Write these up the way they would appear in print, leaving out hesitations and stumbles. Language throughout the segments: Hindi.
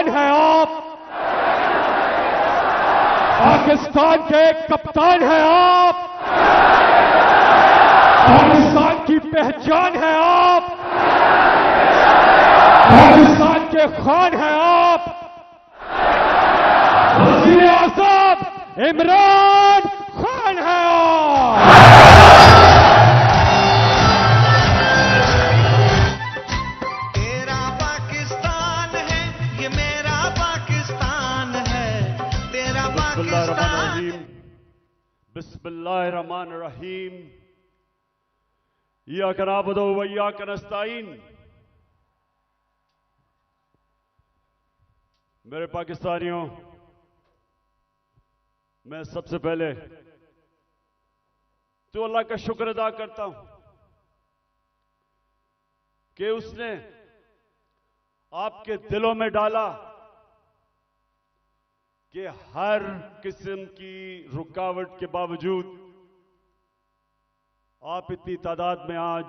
कप्तान हैं आप, पाकिस्तान के कप्तान हैं आप, पाकिस्तान की पहचान है आप, पाकिस्तान के खान हैं आप, वज़ीर आज़म इमरान खान हैं आप। तेरा पाकिस्तान है, ये मेरा पाकिस्तान है, तेरा पाकिस्तान। बिस्मिल्लाहिर्रहमानिर्रहीम। इय्याका नअबुदु व इय्याका नस्तईन। मेरे पाकिस्तानियों, मैं सबसे पहले तो अल्लाह का शुक्र अदा करता हूं कि उसने आपके दिलों में डाला कि हर किस्म की रुकावट के बावजूद आप इतनी तादाद में आज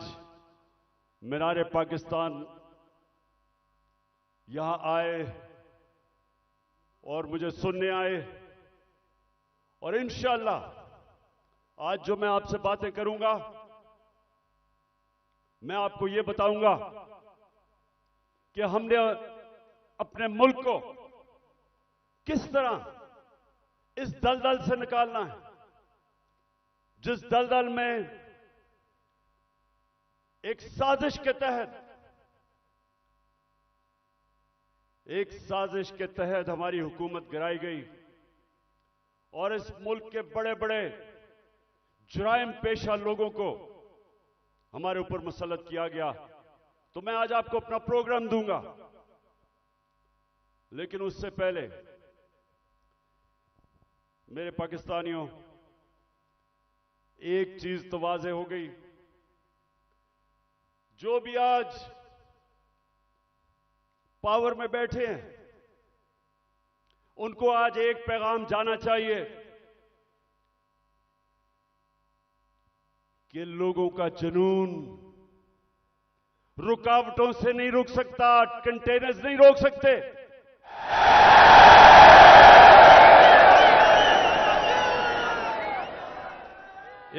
मीनार पाकिस्तान यहां आए और मुझे सुनने आए। और इंशाअल्लाह आज जो मैं आपसे बातें करूंगा, मैं आपको यह बताऊंगा कि हमने अपने मुल्क को किस तरह इस दलदल से निकालना है, जिस दलदल में एक साजिश के तहत हमारी हुकूमत गिराई गई और इस मुल्क के बड़े बड़े जुराइम पेशा लोगों को हमारे ऊपर मुसल्लत किया गया। तो मैं आज आपको अपना प्रोग्राम दूंगा, लेकिन उससे पहले मेरे पाकिस्तानियों, एक चीज तो वाज़े हो गई, जो भी आज पावर में बैठे हैं उनको आज एक पैगाम जाना चाहिए कि लोगों का जुनून रुकावटों से नहीं रुक सकता, कंटेनर्स नहीं रोक सकते।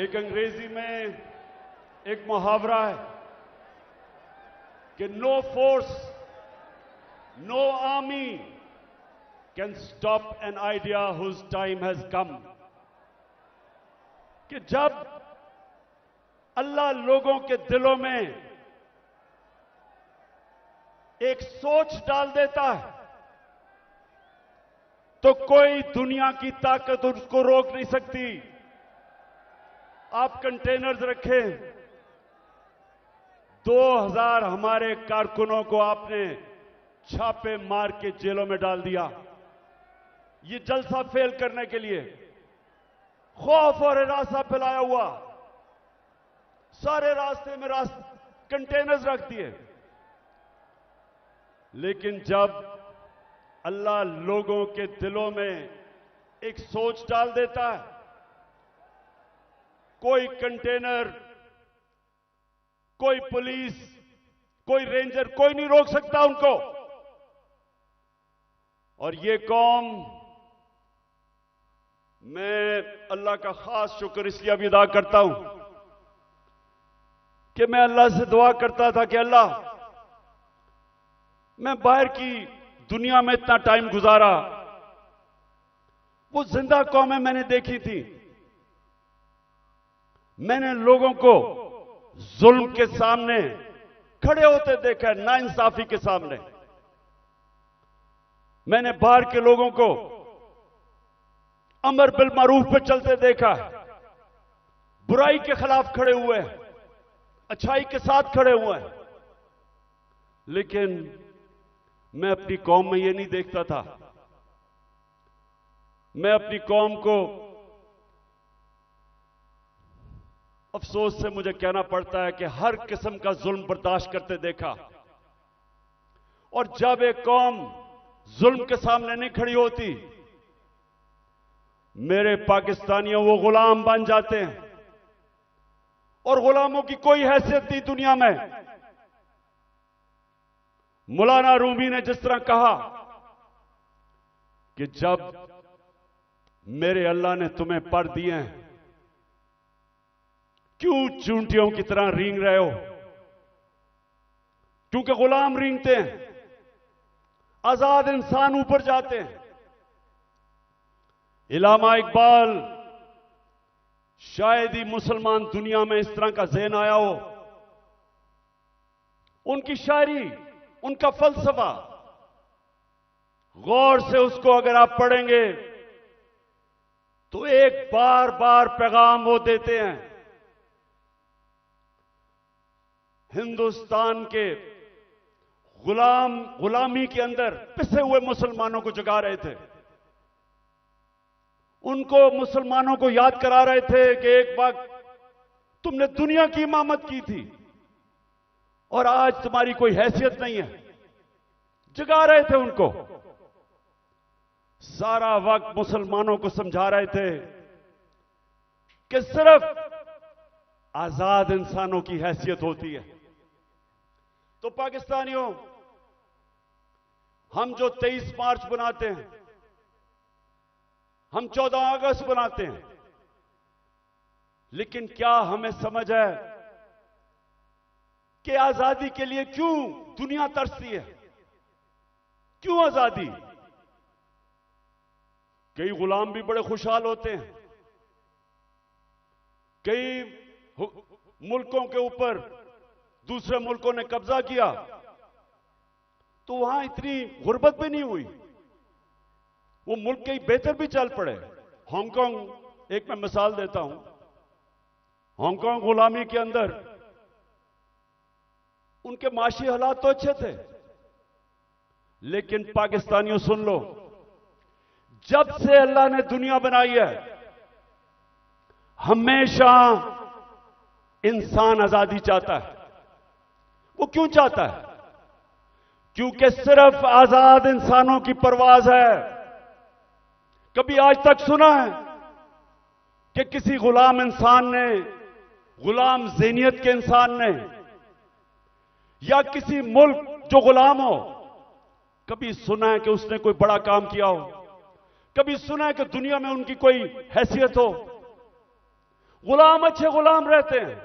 एक अंग्रेजी में एक मुहावरा है कि no force, no army can stop an idea whose time has come. कि जब अल्लाह लोगों के दिलों में एक सोच डाल देता है तो कोई दुनिया की ताकत उसको रोक नहीं सकती। आप कंटेनर्स रखें, 2000 हमारे कारकुनों को आपने छापे मार के जेलों में डाल दिया, ये जलसा फेल करने के लिए। खौफ और हिरासा फैलाया हुआ, सारे रास्ते में कंटेनर्स रख दिए। लेकिन जब अल्लाह लोगों के दिलों में एक सोच डाल देता है, कोई कंटेनर, कोई पुलिस, कोई रेंजर, कोई नहीं रोक सकता उनको। और ये कौम, मैं अल्लाह का खास शुक्र इसलिए अभी अदा करता हूं कि मैं अल्लाह से दुआ करता था कि अल्लाह, मैं बाहर की दुनिया में इतना टाइम गुजारा, वो जिंदा कौमें मैंने देखी थी, मैंने लोगों को जुल्म के सामने खड़े होते देखा है, नाइंसाफी के सामने। मैंने बाहर के लोगों को अमर बिल मारूफ पे चलते देखा है, बुराई के खिलाफ खड़े हुए हैं, अच्छाई के साथ खड़े हुए हैं। लेकिन मैं अपनी कौम में ये नहीं देखता था। मैं अपनी कौम को, अफसोस से मुझे कहना पड़ता है कि हर किस्म का जुल्म बर्दाश्त करते देखा। और जब एक कौम जुल्म के सामने नहीं खड़ी होती, मेरे पाकिस्तानियों, वो गुलाम बन जाते हैं। और गुलामों की कोई हैसियत नहीं दुनिया में। मौलाना रूमी ने जिस तरह कहा कि जब मेरे अल्लाह ने तुम्हें पर दिए हैं, क्यों चूंटियों की तरह रेंग रहे हो? क्योंकि गुलाम रेंगते हैं, आजाद इंसान ऊपर जाते हैं। इल्लामा इकबाल, शायद ही मुसलमान दुनिया में इस तरह का ज़हन आया हो। उनकी शायरी, उनका फलसफा, गौर से उसको अगर आप पढ़ेंगे तो एक बार बार पैगाम वो देते हैं। हिंदुस्तान के गुलामी के अंदर पिसे हुए मुसलमानों को जगा रहे थे। उनको, मुसलमानों को याद करा रहे थे कि एक वक्त तुमने दुनिया की इमामत की थी और आज तुम्हारी कोई हैसियत नहीं है। जगा रहे थे उनको। सारा वक्त मुसलमानों को समझा रहे थे कि सिर्फ आजाद इंसानों की हैसियत होती है। तो पाकिस्तानियों, हम जो 23 मार्च बनाते हैं, हम 14 अगस्त बनाते हैं, लेकिन क्या हमें समझ है कि आजादी के लिए क्यों दुनिया तरसती है? क्यों आजादी? कई गुलाम भी बड़े खुशहाल होते हैं। कई मुल्कों के ऊपर दूसरे मुल्कों ने कब्जा किया तो वहां इतनी गुर्बत भी नहीं हुई, वो मुल्क के बेहतर भी चल पड़े। हांगकांग, एक मैं मिसाल देता हूं, हांगकांग गुलामी के अंदर उनके माशी हालात तो अच्छे थे, लेकिन पाकिस्तानियों सुन लो, जब से अल्लाह ने दुनिया बनाई है, हमेशा इंसान आजादी चाहता है। वो क्यों चाहता है? क्योंकि सिर्फ आजाद इंसानों की परवाज है। कभी आज तक सुना है कि किसी गुलाम इंसान ने, गुलाम ज़हनियत के इंसान ने, या किसी मुल्क जो गुलाम हो, कभी सुना है कि उसने कोई बड़ा काम किया हो? कभी सुना है कि दुनिया में उनकी कोई हैसियत हो? गुलाम अच्छे गुलाम रहते हैं।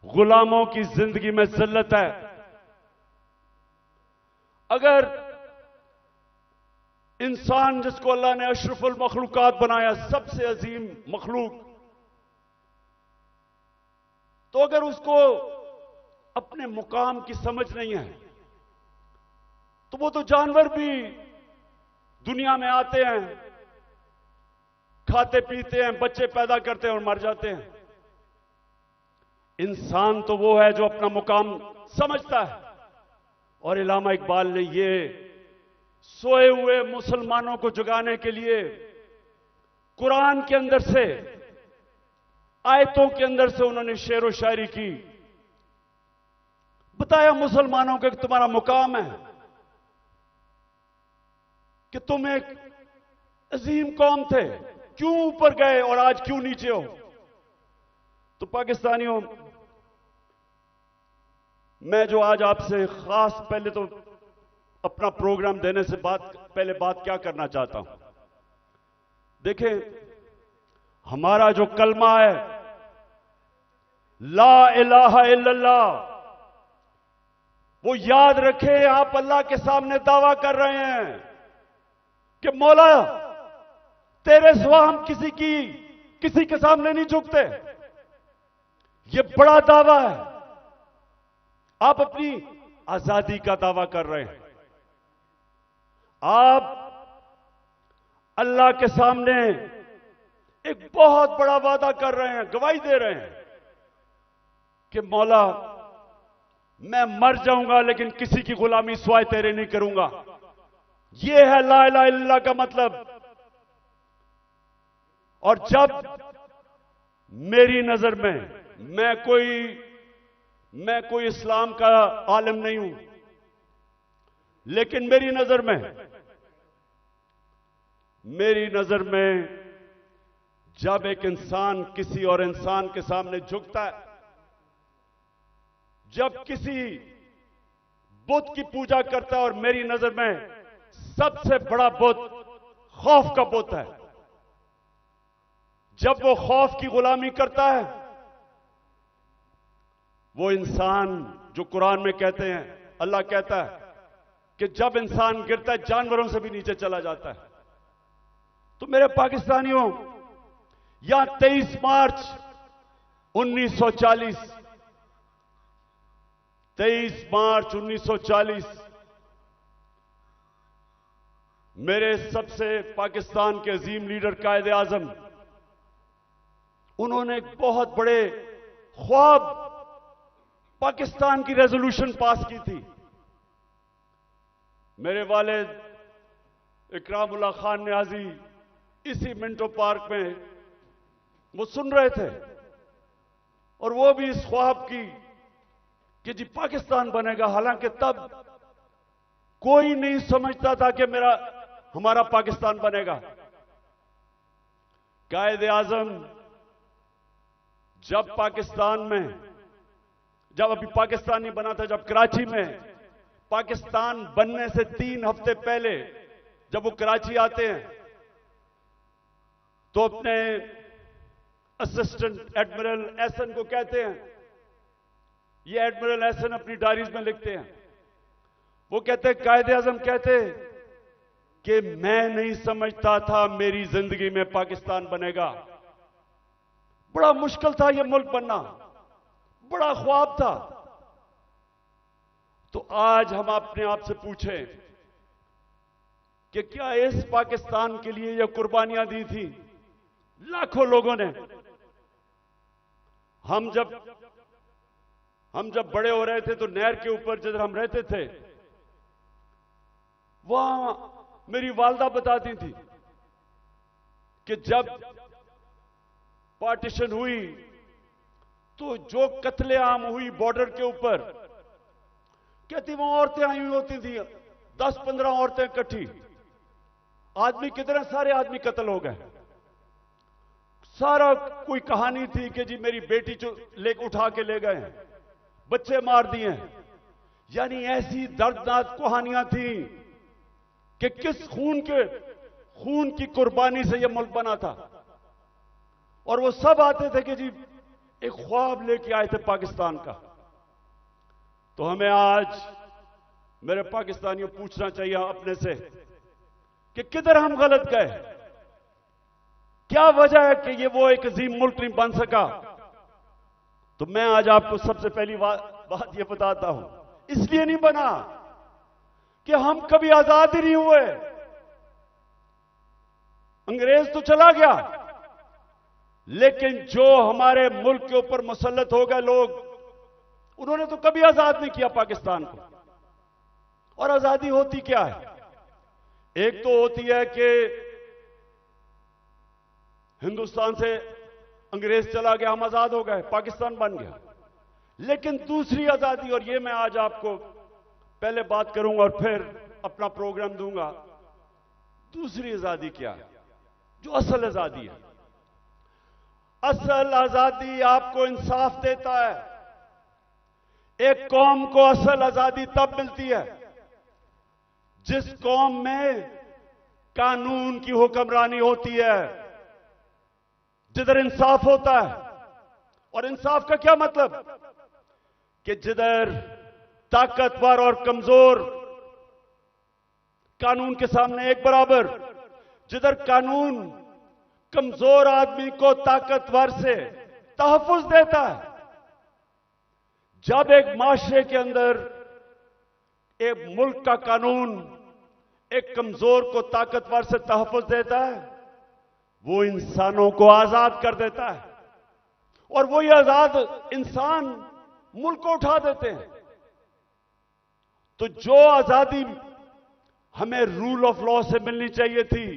गुलामों की जिंदगी में जिल्लत है। अगर इंसान जिसको अल्लाह ने अशरफुल मखलूकात बनाया, सबसे अजीम मखलूक, तो अगर उसको अपने मुकाम की समझ नहीं है तो वो तो जानवर भी दुनिया में आते हैं, खाते पीते हैं, बच्चे पैदा करते हैं और मर जाते हैं। इंसान तो वो है जो अपना मुकाम समझता है। और इल्लामा इकबाल ने ये सोए हुए मुसलमानों को जगाने के लिए कुरान के अंदर से, आयतों के अंदर से उन्होंने शेर व शायरी की। बताया मुसलमानों को कि तुम्हारा मुकाम है कि तुम एक अजीम कौम थे, क्यों ऊपर गए और आज क्यों नीचे हो? तो पाकिस्तानियों, मैं जो आज आपसे खास, पहले तो अपना प्रोग्राम देने से पहले बात क्या करना चाहता हूं। देखें, हमारा जो कलमा है, ला इलाहा इल्लल्लाह, वो याद रखें। आप अल्लाह के सामने दावा कर रहे हैं कि मौला, तेरे सिवा हम किसी के सामने नहीं झुकते। ये बड़ा दावा है। आप अपनी आजादी का दावा कर रहे हैं। आप अल्लाह के सामने एक बहुत बड़ा वादा कर रहे हैं, गवाही दे रहे हैं कि मौला, मैं मर जाऊंगा लेकिन किसी की गुलामी सिवाय तेरे नहीं करूंगा। यह है ला इलाहा इल्लल्लाह का मतलब। और जब मेरी नजर में, मैं कोई इस्लाम का आलिम नहीं हूं, लेकिन मेरी नजर में जब एक इंसान किसी और इंसान के सामने झुकता है, जब किसी बुत की पूजा करता है, और मेरी नजर में सबसे बड़ा बुत खौफ का बुत है। जब वो खौफ की गुलामी करता है, वो इंसान जो कुरान में कहते हैं, अल्लाह कहता है कि जब इंसान गिरता है जानवरों से भी नीचे चला जाता है। तो मेरे पाकिस्तानियों, यहां 23 मार्च 1940, 23 मार्च 1940 मेरे सबसे पाकिस्तान के अजीम लीडर कायदे आजम, उन्होंने एक बहुत बड़े ख्वाब पाकिस्तान की रेजोल्यूशन पास की थी। मेरे वालिद इकरामुल्लाह खान न्याजी इसी मिंटो पार्क में वो सुन रहे थे, और वो भी इस ख्वाब की कि जी पाकिस्तान बनेगा। हालांकि तब कोई नहीं समझता था कि हमारा पाकिस्तान बनेगा। कायदे आजम जब पाकिस्तान में, जब अभी पाकिस्तान नहीं बना था, जब कराची में पाकिस्तान बनने से 3 हफ्ते पहले जब वो कराची आते हैं, तो अपने असिस्टेंट एडमिरल एहसन को कहते हैं, ये एडमिरल एहसन अपनी डायरीज में लिखते हैं, वो कहते हैं कायदे आजम कहते कि मैं नहीं समझता था मेरी जिंदगी में पाकिस्तान बनेगा। बड़ा मुश्किल था ये मुल्क बनना, बड़ा ख्वाब था। तो आज हम अपने आप से पूछें कि क्या इस पाकिस्तान के लिए ये कुर्बानियां दी थी लाखों लोगों ने? हम जब बड़े हो रहे थे तो नहर के ऊपर जिधर हम रहते थे, वहां मेरी वालदा बताती थी कि जब पार्टीशन हुई तो जो कत्लेआम हुई बॉर्डर के ऊपर, कहती वहां औरतें आई हुई होती थी, 10-15 औरतें इकट्ठी, आदमी कितने सारे आदमी कत्ल हो गए। सारा कोई कहानी थी कि जी मेरी बेटी जो उठा के ले गए, बच्चे मार दिए। यानी ऐसी दर्दनाक कहानियां थी कि किस खून की कुर्बानी से यह मुल्क बना था। और वो सब आते थे कि जी एक ख्वाब लेके आए थे पाकिस्तान का। तो हमें आज मेरे पाकिस्तानियों पूछना चाहिए अपने से कि किधर हम गलत गए, क्या वजह है कि ये वो एक अजीम मुल्क नहीं बन सका। तो मैं आज आपको सबसे पहली बात ये बताता हूं, इसलिए नहीं बना कि हम कभी आजाद ही नहीं हुए। अंग्रेज तो चला गया, लेकिन जो हमारे मुल्क के ऊपर मुसल्लत हो गए लोग, उन्होंने तो कभी आजाद नहीं किया पाकिस्तान को। और आजादी होती क्या है? एक तो होती है कि हिंदुस्तान से अंग्रेज चला गया, हम आजाद हो गए, पाकिस्तान बन गया। लेकिन दूसरी आजादी, और ये मैं आज आपको पहले बात करूंगा और फिर अपना प्रोग्राम दूंगा, दूसरी आजादी क्या है, जो असल आजादी है। असल आजादी आपको इंसाफ देता है। एक कौम को असल आजादी तब मिलती है जिस कौम में कानून की हुक्मरानी होती है, जिधर इंसाफ होता है। और इंसाफ का क्या मतलब? कि जिधर ताकतवर और कमजोर कानून के सामने एक बराबर, जिधर कानून कमजोर आदमी को ताकतवर से तहफ्फुज देता है। जब एक माशरे के अंदर एक मुल्क का कानून एक कमजोर को ताकतवर से तहफ्फुज देता है, वो इंसानों को आजाद कर देता है। और वो ये आजाद इंसान मुल्क को उठा देते हैं। तो जो आजादी हमें रूल ऑफ लॉ से मिलनी चाहिए थी,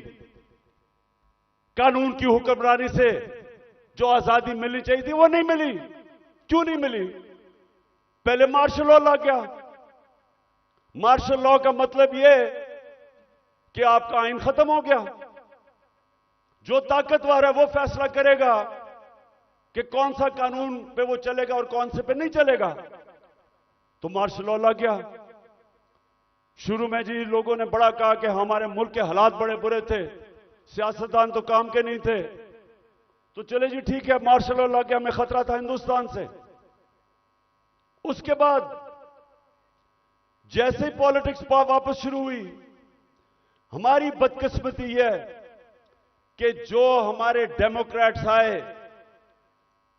कानून की हुक्मरानी से जो आजादी मिलनी चाहिए थी, वो नहीं मिली। क्यों नहीं मिली? पहले मार्शल लॉ लग गया। मार्शल लॉ का मतलब यह कि आपका आइन खत्म हो गया। जो ताकतवर है वो फैसला करेगा कि कौन सा कानून पे वो चलेगा और कौन से पे नहीं चलेगा। तो मार्शल लॉ लग गया। शुरू में जी लोगों ने बड़ा कहा कि हमारे मुल्क के हालात बड़े बुरे थे, सियासतदान तो काम के नहीं थे। तो चले जी ठीक है, मार्शल लॉ के हमें खतरा था हिंदुस्तान से। उसके बाद जैसे ही पॉलिटिक्स वापस शुरू हुई, हमारी बदकिस्मती यह कि जो हमारे डेमोक्रेट्स आए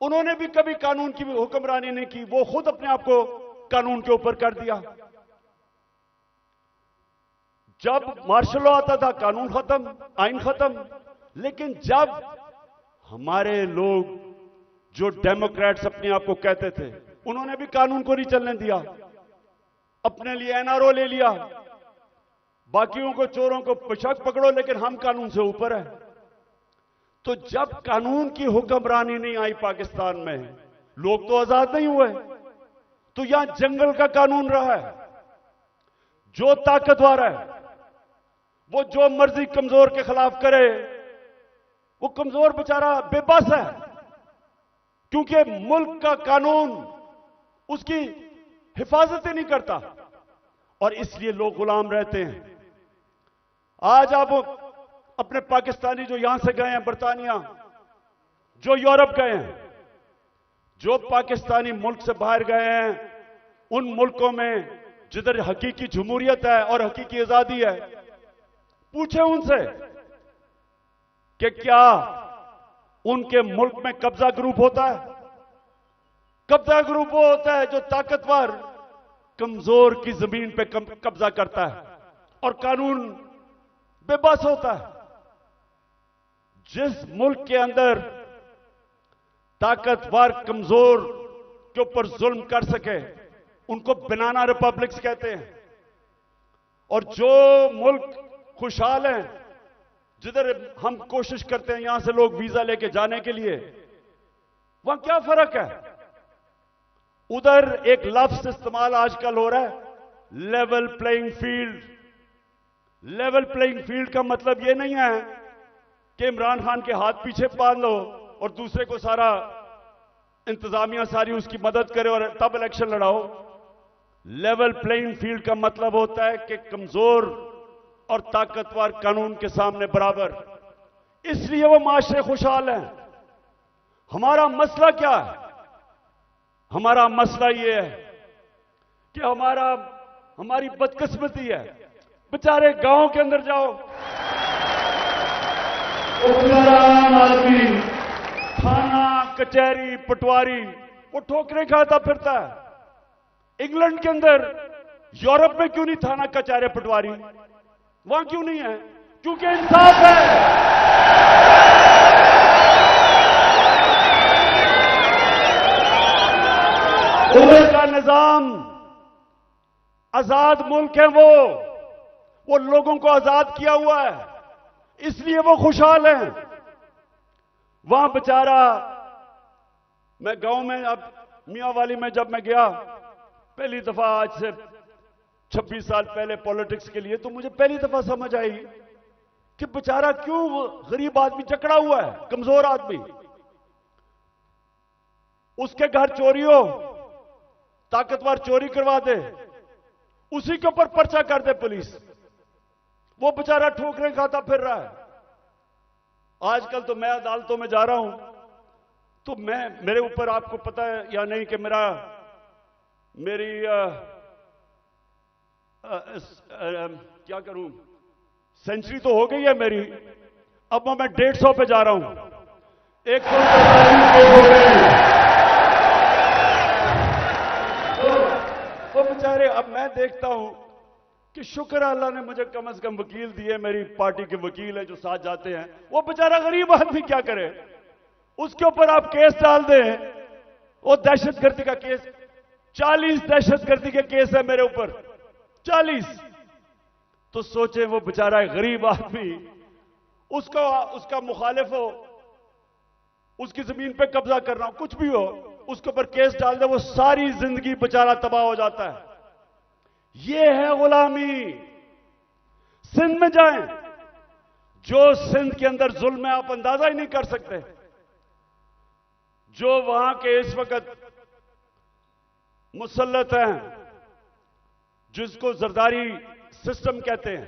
उन्होंने भी कभी कानून की हुक्मरानी नहीं की, वो खुद अपने आप को कानून के ऊपर कर दिया। जब मार्शल लॉ आता था कानून खत्म, आइन खत्म। लेकिन जब हमारे लोग जो डेमोक्रेट्स अपने आप को कहते थे, उन्होंने भी कानून को नहीं चलने दिया, अपने लिए एनआरओ ले लिया, बाकियों को चोरों को बेशक पकड़ो लेकिन हम कानून से ऊपर है। तो जब कानून की हुक्मरानी नहीं आई पाकिस्तान में, लोग तो आजाद नहीं हुए। तो यहां जंगल का कानून रहा है, जो ताकतवर है वो जो मर्जी कमजोर के खिलाफ करे, वो कमजोर बेचारा बेबस है, क्योंकि मुल्क का कानून उसकी हिफाजत ही नहीं करता और इसलिए लोग गुलाम रहते हैं। आज आप अपने पाकिस्तानी जो यहां से गए हैं बरतानिया, जो यूरोप गए हैं, जो पाकिस्तानी मुल्क से बाहर गए हैं, उन मुल्कों में जिधर हकीकी जमहूरियत है और हकीकी आजादी है, पूछे उनसे कि क्या उनके मुल्क में कब्जा ग्रुप होता है? कब्जा ग्रुप वो होता है जो ताकतवर कमजोर की जमीन पे कब्जा करता है और कानून बेबस होता है। जिस मुल्क के अंदर ताकतवर कमजोर के ऊपर जुल्म कर सके, उनको बनाना रिपब्लिक्स कहते हैं। और जो मुल्क खुशहाल हैं, जिधर हम कोशिश करते हैं यहां से लोग वीजा लेके जाने के लिए, वहां क्या फर्क है? उधर एक लफ्ज इस्तेमाल आजकल हो रहा है, level playing field. Level playing field का मतलब यह नहीं है कि इमरान खान के हाथ पीछे बांध लो और दूसरे को सारा इंतजामिया सारी उसकी मदद करे और तब इलेक्शन लड़ाओ। लेवल प्लेइंग फील्ड का मतलब होता है कि कमजोर और ताकतवर कानून के सामने बराबर। इसलिए वो माशरे खुशहाल हैं। हमारा मसला क्या है? हमारा मसला ये है कि हमारी बदकिस्मती है। बेचारे गांव के अंदर जाओ, आम आदमी थाना कचहरी पटवारी वो ठोकरें खाता फिरता है। इंग्लैंड के अंदर, यूरोप में क्यों नहीं थाना कचहरी पटवारी? वहां क्यों नहीं है? क्योंकि इंसाफ है। उधर का निजाम आजाद मुल्क है, वो लोगों को आजाद किया हुआ है, इसलिए वो खुशहाल हैं। वहां बेचारा, मैं गांव में, अब मियां वाली में जब मैं गया पहली दफा आज से 26 साल पहले पॉलिटिक्स के लिए, तो मुझे पहली दफा समझ आई कि बेचारा क्यों गरीब आदमी जकड़ा हुआ है, कमजोर आदमी। उसके घर चोरी हो, ताकतवर चोरी करवा दे, उसी के ऊपर पर्चा कर दे पुलिस, वो बेचारा ठोकरें खाता फिर रहा है। आजकल तो मैं अदालतों में जा रहा हूं, तो मेरे ऊपर, आपको पता है या नहीं कि मेरी क्या करूं, सेंचुरी तो हो गई है मेरी, अब मैं 150 पे जा रहा हूं। एक हो गई तो बेचारे, अब मैं देखता हूं कि शुक्र अल्लाह ने मुझे कम से कम वकील दिए, मेरी पार्टी के वकील हैं जो साथ जाते हैं। वो बेचारा गरीब आदमी क्या करे? उसके ऊपर आप केस डाल दें, वो दहशतगर्दी का केस, 40 दहशतगर्दी के केस है मेरे ऊपर, 40। तो सोचे वो बेचारा गरीब आदमी, उसका मुखालिफ हो, उसकी जमीन पे कब्जा करना हो, कुछ भी हो, उसके ऊपर केस डाल दे, वो सारी जिंदगी बेचारा तबाह हो जाता है। ये है गुलामी। सिंध में जाएं, जो सिंध के अंदर जुल्म है आप अंदाजा ही नहीं कर सकते। जो वहां के इस वक्त मुसल्लत हैं, जिसको जरदारी सिस्टम कहते हैं,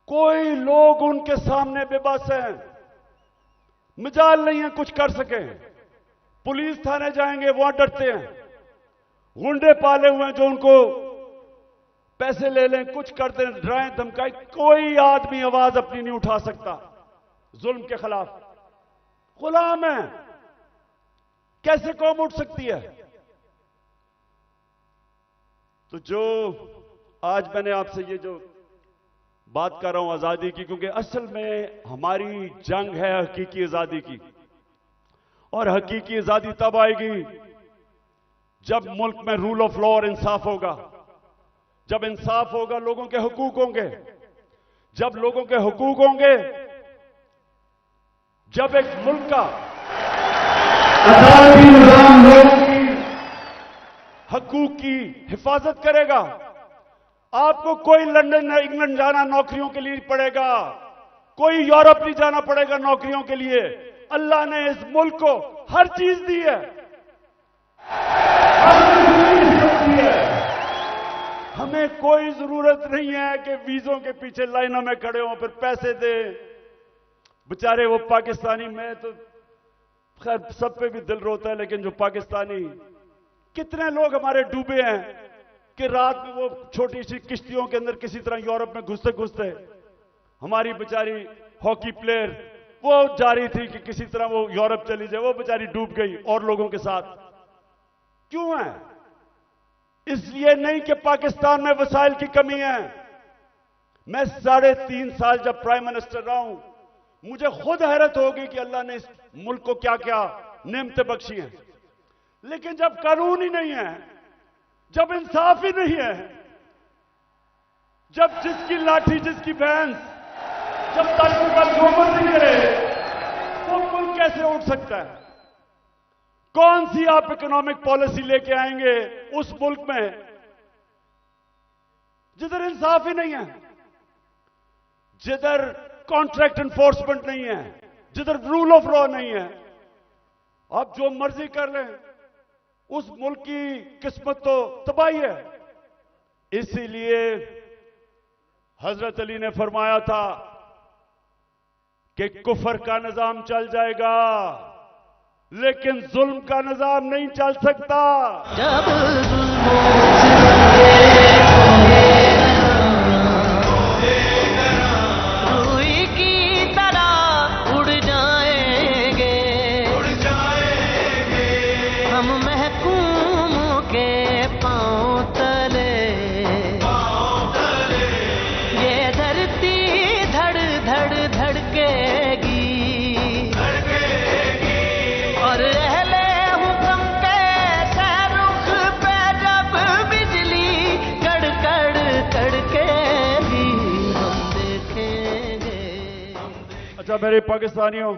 कोई लोग उनके सामने बेबस हैं, मिजाल नहीं है कुछ कर सके। पुलिस थाने जाएंगे वहां डरते हैं, गुंडे पाले हुए हैं जो उनको पैसे ले लें, कुछ कर दें, डराएं धमकाएं, कोई आदमी आवाज अपनी नहीं उठा सकता जुल्म के खिलाफ। गुलाम है, कैसे कौम उठ सकती है? तो जो आज मैंने आपसे ये जो बात कर रहा हूं आजादी की, क्योंकि असल में हमारी जंग है हकीकी आजादी की, और हकीकी आजादी तब आएगी जब मुल्क में रूल ऑफ लॉ और इंसाफ होगा। जब इंसाफ होगा, लोगों के हुकूक होंगे। जब लोगों के हुकूक होंगे, जब एक मुल्क का अदालती निजाम लोगों की हकूक की हिफाजत करेगा, आपको कोई लंदन या इंग्लैंड जाना नौकरियों के लिए पड़ेगा, कोई यूरोप नहीं जाना पड़ेगा नौकरियों के लिए। अल्लाह ने इस मुल्क को हर चीज दी है, हमें कोई जरूरत नहीं है कि वीजों के पीछे लाइनों में खड़े हों फिर पैसे दें। बेचारे वो पाकिस्तानी, मैं तो खैर सब पे भी दिल रोता है, लेकिन जो पाकिस्तानी, कितने लोग हमारे डूबे हैं कि रात में वो छोटी सी किश्तियों के अंदर किसी तरह यूरोप में घुसते घुसते हमारी बेचारी हॉकी प्लेयर वो जा रही थी कि किसी तरह वो यूरोप चली जाए, वो बेचारी डूब गई और लोगों के साथ। क्यों है? इसलिए नहीं कि पाकिस्तान में वसाइल की कमी है। मैं 3.5 साल जब प्राइम मिनिस्टर रहा हूं, मुझे खुद हैरत होगी कि अल्लाह ने इस मुल्क को क्या क्या नेमतें बख्शी हैं। लेकिन जब कानून ही नहीं है, जब इंसाफ ही नहीं है, जब जिसकी लाठी जिसकी भैंस, जब तक का जोमत नहीं करे, वो मुल्क कैसे उठ सकता है? कौन सी आप इकोनॉमिक पॉलिसी लेके आएंगे उस मुल्क में जिधर इंसाफ ही नहीं है, जिधर कॉन्ट्रैक्ट एनफोर्समेंट नहीं है, जिधर रूल ऑफ लॉ नहीं है? आप जो मर्जी कर लें, उस मुल्क की किस्मत तो तबाही है। इसीलिए हजरत अली ने फरमाया था कि कुफर का निजाम चल जाएगा लेकिन जुल्म का निजाम नहीं चल सकता। जब रुई की तरह उड़ जाएंगे हम महकूम के पांव तले, ये धरती धड़ धड़ धड़केगी और अहले हुक्म के सहरुख पे जब बिजली कड़कड़ कड़केगी हम देखेंगे। अच्छा मेरे पाकिस्तानियों,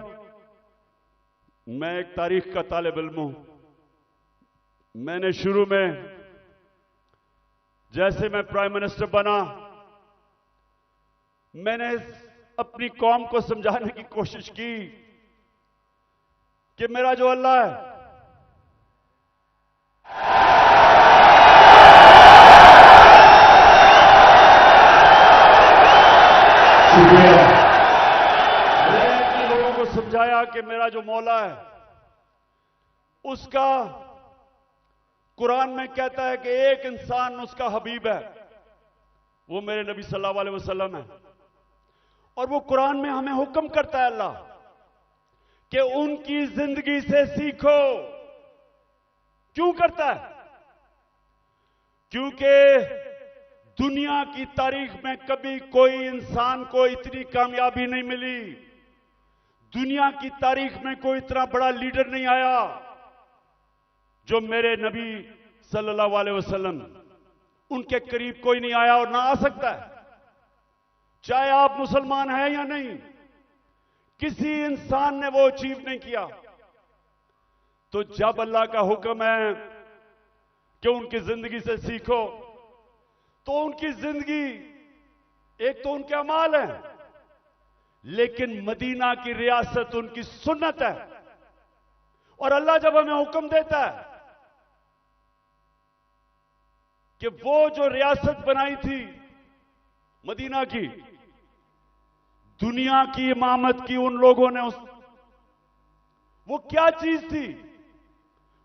मैं एक तारीख का तालिब इल्म हूं। मैंने शुरू में जैसे मैं प्राइम मिनिस्टर बना, मैंने अपनी कौम को समझाने की कोशिश की कि मेरा जो अल्लाह है मैंने लोगों को समझाया कि मेरा जो मौला है उसका कुरान में कहता है कि एक इंसान उसका हबीब है, वो मेरे नबी सल्लल्लाहु अलैहि वसल्लम है। और वो कुरान में हमें हुक्म करता है अल्लाह कि उनकी जिंदगी से सीखो। क्यों करता है? क्योंकि दुनिया की तारीख में कभी कोई इंसान को इतनी कामयाबी नहीं मिली, दुनिया की तारीख में कोई इतना बड़ा लीडर नहीं आया जो मेरे नबी सल्लल्लाहु अलैहि वसल्लम, उनके करीब कोई नहीं आया और ना आ सकता है, चाहे आप मुसलमान हैं या नहीं। किसी इंसान ने वो अचीव नहीं किया। तो जब अल्लाह का हुक्म है कि उनकी जिंदगी से सीखो, तो उनकी जिंदगी एक तो उनके अमाल है, लेकिन मदीना की रियासत उनकी सुन्नत है। और अल्लाह जब हमें हुक्म देता है कि वो जो रियासत बनाई थी मदीना की, दुनिया की इमामत की उन लोगों ने वो क्या चीज थी,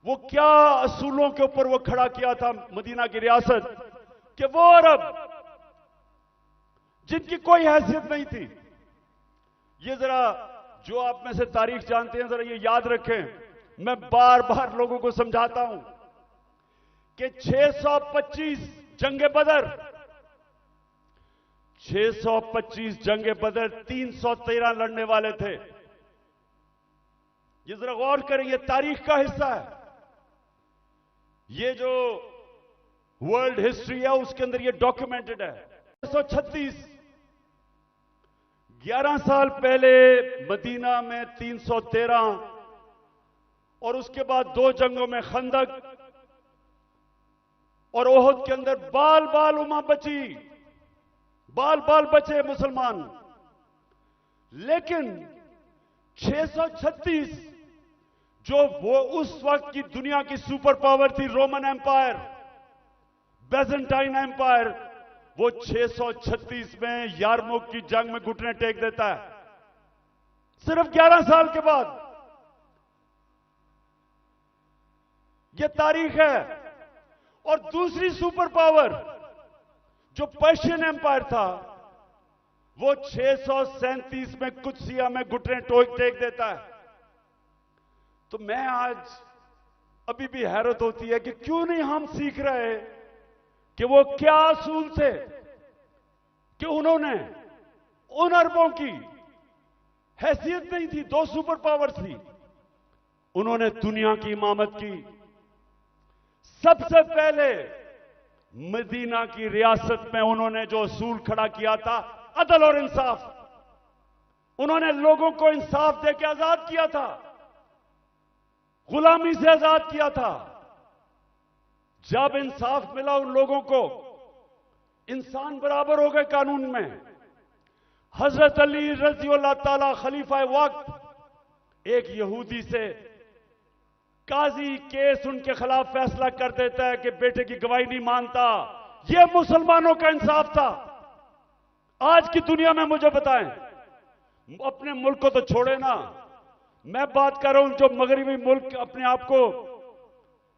वो क्या असूलों के ऊपर वो खड़ा किया था मदीना की रियासत, कि वो अरब जिनकी कोई हैसियत नहीं थी। ये जरा जो आप में से तारीख जानते हैं जरा ये याद रखें, मैं बार बार लोगों को समझाता हूं कि 625 जंगे बदर, 625 जंगे बदर 313 लड़ने वाले थे। ये जरा गौर करें, ये तारीख का हिस्सा है। ये जो वर्ल्ड हिस्ट्री है उसके अंदर ये डॉक्यूमेंटेड है। 636 11 साल पहले मदीना में 313 और उसके बाद 2 जंगों में खंदक और ओहद के अंदर बाल बाल उमा बची, बाल बाल बचे मुसलमान। लेकिन 636 जो वो उस वक्त की दुनिया की सुपर पावर थी, रोमन एम्पायर, बेजेंटाइन एम्पायर, वो 636 में यारमुक की जंग में घुटने टेक देता है, सिर्फ 11 साल के बाद। यह तारीख है। और दूसरी सुपर पावर जो पर्शियन एम्पायर था, वो 637 में कुदसिया में घुटने टेक देता है। तो मैं आज अभी भी हैरत होती है कि क्यों नहीं हम सीख रहे कि वो क्या असूल थे कि उन्होंने उन अरबों की हैसियत नहीं थी, 2 सुपर पावर थी, उन्होंने दुनिया की इमामत की। सबसे पहले मदीना की रियासत में उन्होंने जो असूल खड़ा किया था, अदल और इंसाफ, उन्होंने लोगों को इंसाफ देकर आजाद किया था, गुलामी से आजाद किया था। जब इंसाफ मिला उन लोगों को, इंसान बराबर हो गए कानून में। हजरत अली रज़ी अल्लाह ताला खलीफा वक्त एक यहूदी से काजी केस उनके खिलाफ फैसला कर देता है कि बेटे की गवाही नहीं मानता। यह मुसलमानों का इंसाफ था। आज की दुनिया में मुझे बताएं, अपने मुल्क को तो छोड़े ना, मैं बात कर रहा हूं जो मगरिबी मुल्क अपने आप को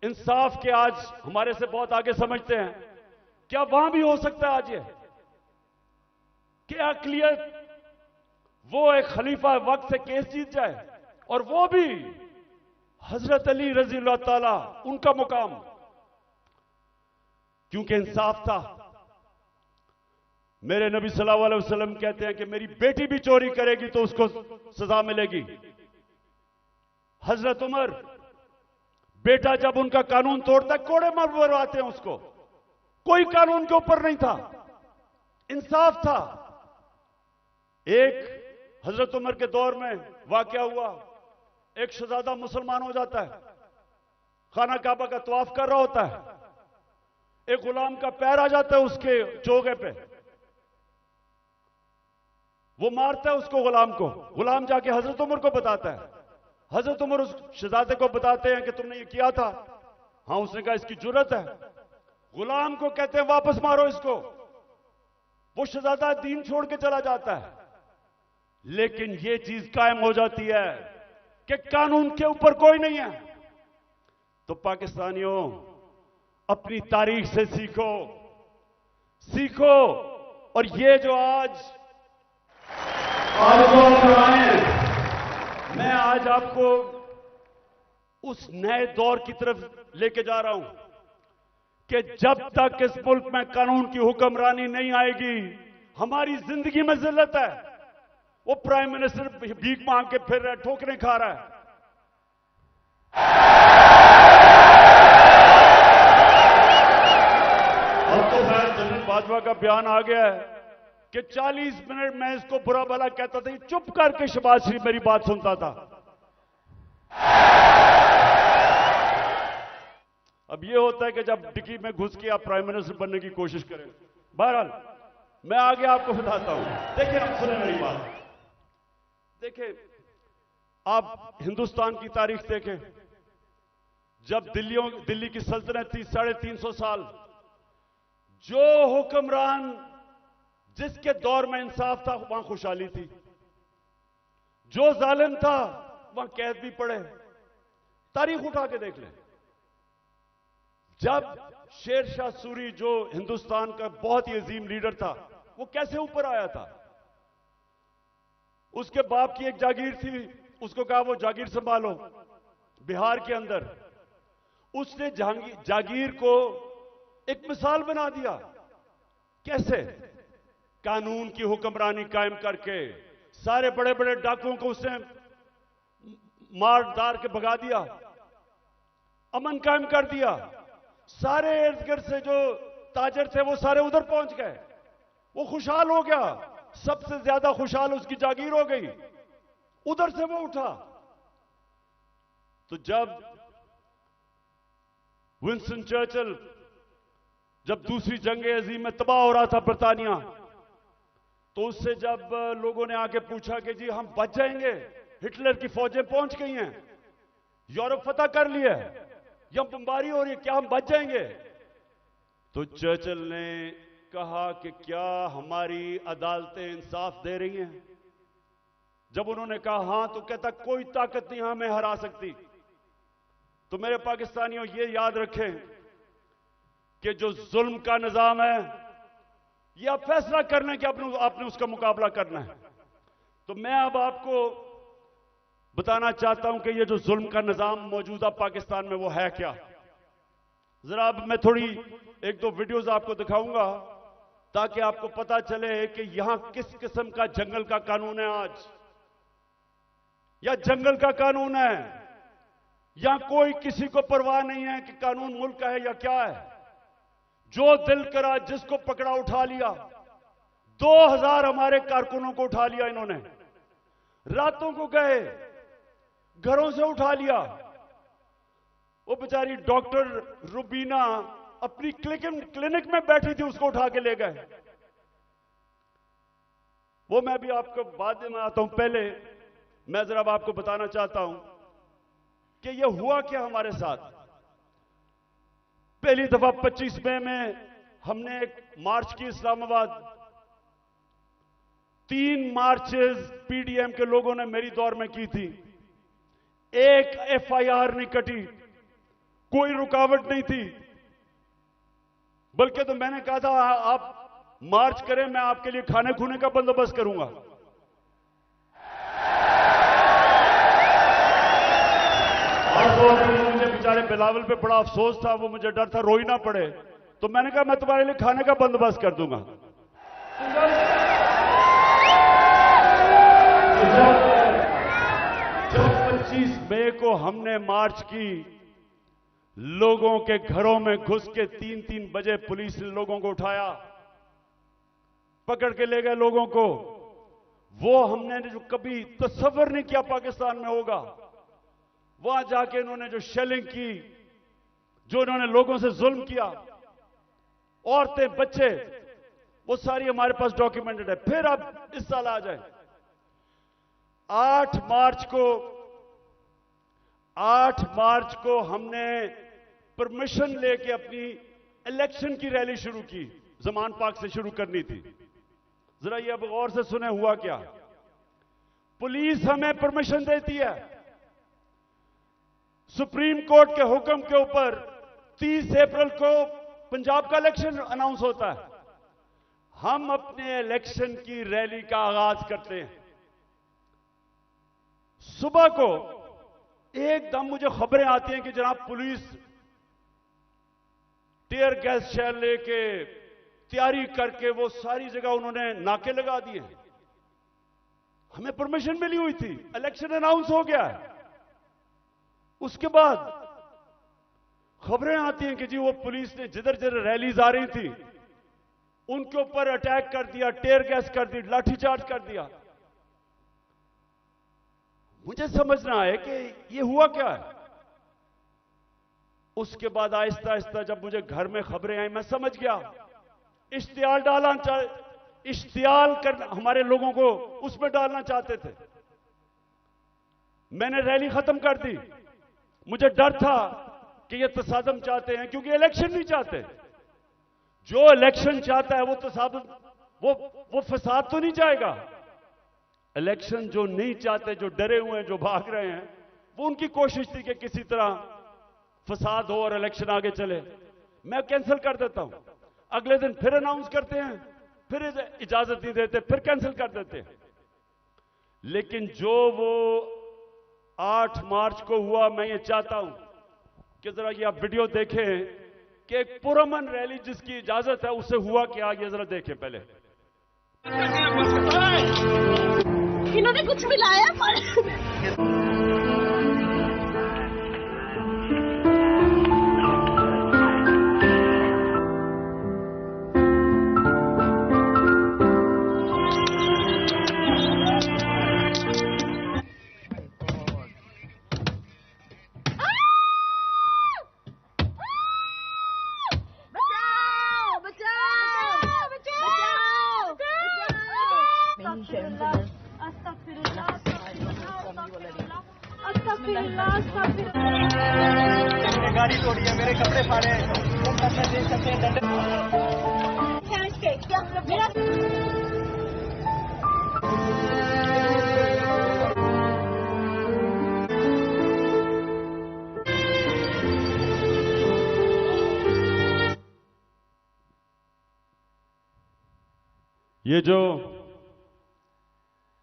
इंसाफ के आज हमारे से बहुत आगे समझते हैं, क्या वहां भी हो सकता है आज ये कि अक़लियत वो एक खलीफा वक्त से केस जीत जाए, और वो भी हजरत अली रज़ी अल्लाह ताला उनका मुकाम, क्योंकि इंसाफ था। मेरे नबी सल्लल्लाहु अलैहि वसल्लम कहते हैं कि मेरी बेटी भी चोरी करेगी तो उसको सजा मिलेगी। हजरत उमर, बेटा जब उनका कानून तोड़ता है कोड़े मरवाते हैं उसको, कोई कानून के ऊपर नहीं था, इंसाफ था। एक हजरत उमर के दौर में वाकया हुआ, एक शहजादा मुसलमान हो जाता है, खाना काबा का तवाफ कर रहा होता है, एक गुलाम का पैर आ जाता है उसके चोगे पे, वो मारता है उसको, गुलाम को। गुलाम जाके हजरत उमर को बताता है, हजरत उमर उस शहजादे को बताते हैं कि तुमने ये किया था। हाँ, उसने कहा इसकी जुर्रत है। गुलाम को कहते हैं वापस मारो इसको। वो शहजादा दीन छोड़ के चला जाता है। लेकिन ये चीज कायम हो जाती है कि कानून के ऊपर कोई नहीं है। तो पाकिस्तानियों, अपनी तारीख से सीखो, सीखो। और ये जो आज मैं आज आपको उस नए दौर की तरफ लेके जा रहा हूं कि जब तक इस मुल्क में कानून की हुक्मरानी नहीं आएगी, हमारी जिंदगी में जिल्लत है। वो प्राइम मिनिस्टर भीख मांग के फिर रहा है, ठोकरें खा रहा है। अब तो खैर जनरल बाजवा का बयान आ गया है कि 40 मिनट मैं इसको बुरा भला कहता था, चुप करके शहबाज शरीफ मेरी बात सुनता था। अब यह होता है कि जब डिक्की में घुस के आप प्राइम मिनिस्टर बनने की कोशिश करें। बहरहाल मैं आगे आपको बताता हूं। देखिए, आप सुने मेरी बात। देखिए, आप हिंदुस्तान की तारीख देखें। जब दिल्ली की सल्तनत थी 350 साल, जो हुक्मरान जिसके दौर में इंसाफ था वहां खुशहाली थी, जो जालिम था वहां कैद भी पड़े। तारीख उठा के देख लें। जब शेर शाह सूरी जो हिंदुस्तान का बहुत ही अजीम लीडर था, वो कैसे ऊपर आया था? उसके बाप की एक जागीर थी, उसको कहा वो जागीर संभालो बिहार के अंदर। उसने जागीर को एक मिसाल बना दिया। कैसे? कानून की हुक्मरानी कायम करके सारे बड़े बड़े डाकुओं को उसने मार दार के भगा दिया, अमन कायम कर दिया। सारे इर्द गिर्द से जो ताजर थे वो सारे उधर पहुंच गए, वो खुशहाल हो गया। सबसे ज्यादा खुशहाल उसकी जागीर हो गई, उधर से वो उठा। तो जब विंस्टन चर्चिल जब दूसरी जंग अजीम में तबाह हो रहा था बरतानिया, तो उससे जब लोगों ने आके पूछा कि जी हम बच जाएंगे, हिटलर की फौजें पहुंच गई हैं, यूरोप फतह कर लिया है, या बमबारी हो रही है, क्या हम बच जाएंगे? तो चर्चिल ने कहा कि क्या हमारी अदालतें इंसाफ दे रही हैं? जब उन्होंने कहा हां, तो कहता कोई ताकत नहीं हमें हरा सकती। तो मेरे पाकिस्तानियों ये याद रखें कि जो जुल्म का निजाम है, यह आप फैसला करना कि आपने उसका मुकाबला करना है। तो मैं अब आपको बताना चाहता हूं कि ये जो जुल्म का निजाम मौजूदा पाकिस्तान में वो है क्या। जरा अब मैं थोड़ी एक दो वीडियोस आपको दिखाऊंगा ताकि आपको पता चले कि यहां किस किस्म का जंगल का कानून है आज, या जंगल का कानून है, या कोई किसी को परवाह नहीं है कि कानून मुल्क का है या क्या है। जो दिल करा जिसको पकड़ा उठा लिया। 2000 हमारे कारकुनों को उठा लिया इन्होंने, रातों को गए, घरों से उठा लिया। वो बेचारी डॉक्टर रुबीना अपनी क्लिनिक में बैठी थी, उसको उठा के ले गए। वो मैं भी आपको बाद में आता हूं, पहले मैं जरा आपको बताना चाहता हूं कि ये हुआ क्या हमारे साथ। पहली दफा 25 मई में हमने एक मार्च की इस्लामाबाद। 3 मार्चेस पीडीएम के लोगों ने मेरी दौर में की थी। एक एफआईआर नहीं कटी, कोई रुकावट नहीं थी। बल्कि तो मैंने कहा था आप मार्च करें, मैं आपके लिए खाने खूने का बंदोबस्त करूंगा। और मुझे बेचारे बिलावल पे बड़ा अफसोस था, वो मुझे डर था रोई ना पड़े, तो मैंने कहा मैं तुम्हारे लिए खाने का बंदोबस्त कर दूंगा। जब 25 मई को हमने मार्च की, लोगों के घरों में घुस के 3-3 बजे पुलिस ने लोगों को उठाया, पकड़ के ले गए लोगों को। वो हमने जो कभी तस्वर नहीं किया पाकिस्तान में होगा। वहां जाके इन्होंने जो शेलिंग की, जो इन्होंने लोगों से जुल्म किया, औरतें बच्चे, वो सारी हमारे पास डॉक्यूमेंटेड है। फिर अब इस साल आ जाए 8 मार्च को हमने परमिशन लेके अपनी इलेक्शन की रैली शुरू की, जमान पार्क से शुरू करनी थी। जरा ये अब गौर से सुने हुआ क्या। पुलिस हमें परमिशन देती है, सुप्रीम कोर्ट के हुक्म के ऊपर 30 अप्रैल को पंजाब का इलेक्शन अनाउंस होता है। हम अपने इलेक्शन की रैली का आगाज करते हैं। सुबह को एकदम मुझे खबरें आती हैं कि जनाब पुलिस टीयर गैस शेल लेके तैयारी करके वो सारी जगह उन्होंने नाके लगा दिए। हमें परमिशन मिली हुई थी, इलेक्शन अनाउंस हो गया है। उसके बाद खबरें आती हैं कि जी वो पुलिस ने जिधर जिधर रैलीज आ रही थी उनके ऊपर अटैक कर दिया, टीयर गैस कर दी, लाठीचार्ज कर दिया। मुझे समझना है कि ये हुआ क्या है। उसके बाद आहिस्ता आहिस्ता जब मुझे घर में खबरें आई, मैं समझ गया। इश्तियाल कर हमारे लोगों को उसमें डालना चाहते थे। मैंने रैली खत्म कर दी। मुझे डर था कि ये तसादम चाहते हैं, क्योंकि इलेक्शन नहीं चाहते। जो इलेक्शन चाहता है वो तो साहब वो फसाद तो नहीं चाहेगा। इलेक्शन जो नहीं चाहते, जो डरे हुए हैं, जो भाग रहे हैं, वो उनकी कोशिश थी कि किसी तरह फसाद हो और इलेक्शन आगे चले। मैं कैंसिल कर देता हूं, अगले दिन फिर अनाउंस करते हैं, फिर इजाजत नहीं देते, फिर कैंसिल कर देते हैं। लेकिन जो वो 8 मार्च को हुआ, मैं ये चाहता हूं कि जरा ये आप वीडियो देखें कि एक पुरअमन रैली जिसकी इजाजत है उससे हुआ क्या, ये जरा देखें पहले। इन्होंने कुछ मिलाया पर गाड़ी तोड़ी है, मेरे कपड़े फाड़े हैं, दे सकते हैं दंड।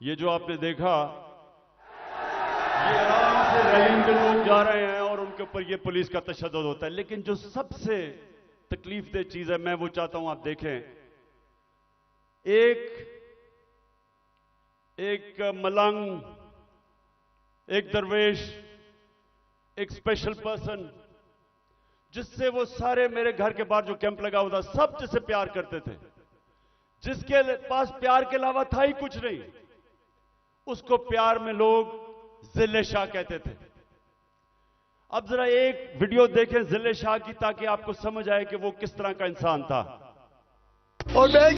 ये जो आपने देखा, ये आराम से रैली में लोग जा रहे हैं और उनके ऊपर ये पुलिस का तशद्दुद होता है। लेकिन जो सबसे तकलीफदेह चीज है, मैं वो चाहता हूं आप देखें। एक मलंग, एक दरवेश, एक स्पेशल पर्सन, जिससे वो सारे मेरे घर के बाहर जो कैंप लगा हुआ था, सब जिससे प्यार करते थे, जिसके पास प्यार के अलावा था ही कुछ नहीं, उसको प्यार में लोग जिले शाह कहते थे। अब जरा एक वीडियो देखें जिले शाह की, ताकि आपको समझ आए कि वो किस तरह का इंसान था। और मैं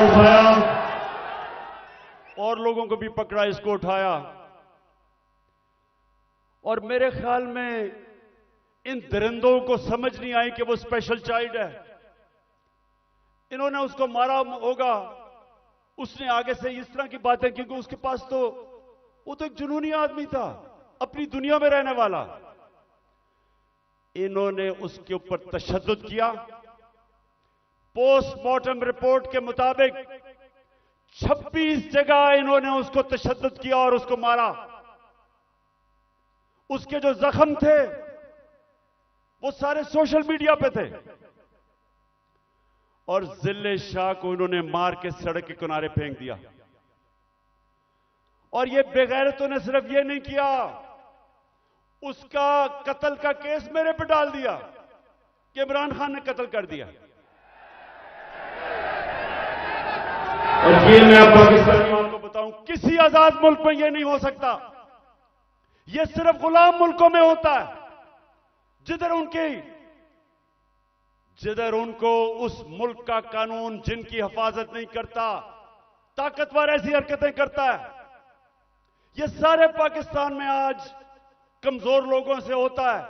उठाया और लोगों को भी पकड़ा, इसको उठाया। और मेरे ख्याल में इन दरिंदों को समझ नहीं आई कि वो स्पेशल चाइल्ड है। इन्होंने उसको मारा होगा, उसने आगे से इस तरह की बातें, क्योंकि उसके पास तो वो तो एक जुनूनी आदमी था, अपनी दुनिया में रहने वाला। इन्होंने उसके ऊपर तशद्दुद किया। पोस्टमार्टम रिपोर्ट के मुताबिक 26 जगह इन्होंने उसको तशद्दुद किया और उसको मारा। उसके जो जख्म थे वो सारे सोशल मीडिया पे थे। और जिले शाह को इन्होंने मार के सड़क के किनारे फेंक दिया। और ये बेगैरतों ने सिर्फ ये नहीं किया, उसका कत्ल का केस मेरे पे डाल दिया कि इमरान खान ने कत्ल कर दिया। और ये मैं पाकिस्तानियों को बताऊं, किसी आजाद मुल्क में यह नहीं हो सकता। यह सिर्फ गुलाम मुल्कों में होता है, जिधर उनको उस मुल्क का कानून जिनकी हिफाजत नहीं करता, ताकतवर ऐसी हरकतें करता है। यह सारे पाकिस्तान में आज कमजोर लोगों से होता है,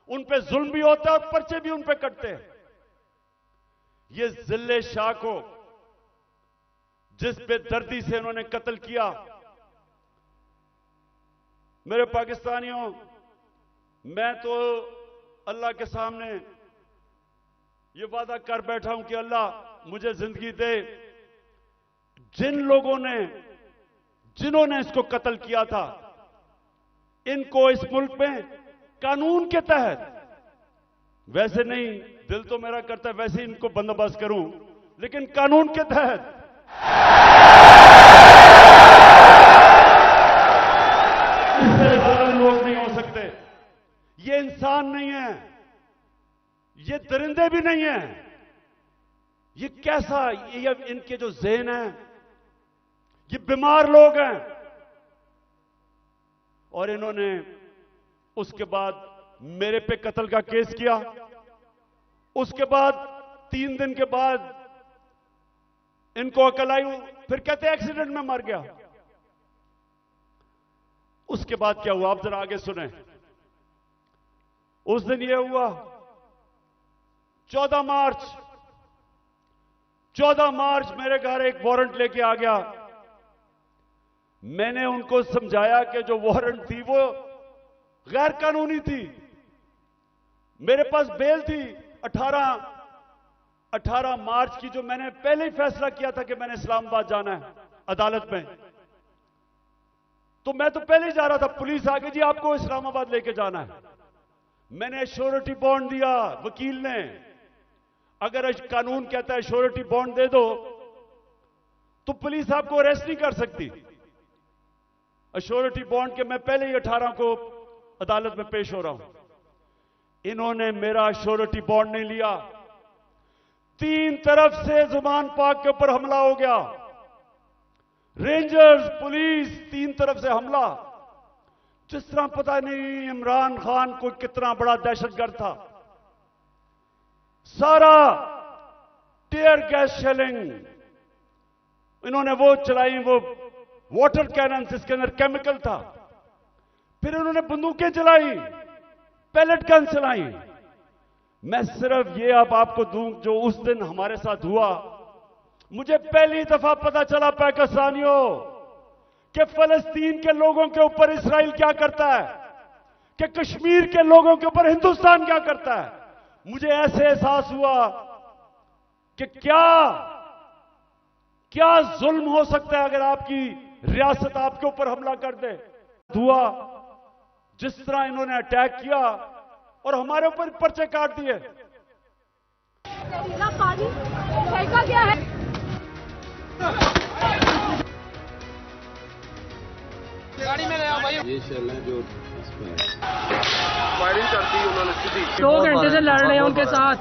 उन पे जुल्म भी होता है और पर्चे भी उन पे कटते हैं। यह जिले शाह को जिस बेदर्दी से उन्होंने कत्ल किया, मेरे पाकिस्तानियों, मैं तो अल्लाह के सामने ये वादा कर बैठा हूं कि अल्लाह मुझे जिंदगी दे, जिन्होंने इसको कत्ल किया था, इनको इस मुल्क में कानून के तहत, वैसे नहीं, दिल तो मेरा करता है वैसे इनको बंदोबस्त करूं, लेकिन कानून के तहत इससे ज्यादा लोग नहीं हो सकते। ये इंसान नहीं है, ये दरिंदे भी नहीं है। ये कैसा, ये इनके जो ज़हन है, ये बीमार लोग हैं। और इन्होंने उसके बाद मेरे पे कत्ल का केस किया। उसके बाद 3 दिन के बाद इनको अकल आई, फिर कहते एक्सीडेंट में मर गया। उसके बाद क्या हुआ, आप जरा आगे सुने। उस दिन यह हुआ 14 मार्च मेरे घर एक वारंट लेके आ गया। मैंने उनको समझाया कि जो वारंट थी वो गैर कानूनी थी। मेरे पास बेल थी 18 मार्च की, जो मैंने पहले ही फैसला किया था कि मैंने इस्लामाबाद जाना है अदालत में। तो मैं तो पहले ही जा रहा था। पुलिस आ गई, जी आपको इस्लामाबाद लेके जाना है। मैंने श्योरिटी बॉन्ड दिया वकील ने। अगर कानून कहता है श्योरिटी बॉन्ड दे दो तो पुलिस आपको अरेस्ट नहीं कर सकती। श्योरिटी बॉन्ड के मैं पहले ही 18 को अदालत में पेश हो रहा हूं। इन्होंने मेरा श्योरिटी बॉन्ड नहीं लिया। 3 तरफ से जुबान पाक के ऊपर हमला हो गया। रेंजर्स, पुलिस, 3 तरफ से हमला। जिस तरह पता नहीं इमरान खान कोई कितना बड़ा दहशतगर्द था। सारा टीयर गैस शेलिंग इन्होंने वो चलाई, वो वाटर कैनन जिसके अंदर केमिकल था। फिर इन्होंने बंदूकें चलाई, पैलेट गन चलाई। मैं सिर्फ ये अब आपको दूं जो उस दिन हमारे साथ हुआ। मुझे पहली दफा पता चला पाकिस्तानियों कि फलस्तीन के लोगों के ऊपर इस्राइल क्या करता है, कि कश्मीर के लोगों के ऊपर हिंदुस्तान क्या करता है। मुझे ऐसे एहसास हुआ कि क्या जुल्म हो सकता है अगर आपकी रियासत आपके ऊपर हमला कर दे। हुआ जिस तरह इन्होंने अटैक किया और हमारे ऊपर पर्चे काट दिए। पानी फेंका गया है। गाड़ी में गया भाई। ये शर्म है जो फायरिंग करती है उन्होंने सीधी। 2 घंटे से लड़ रहे हैं उनके साथ।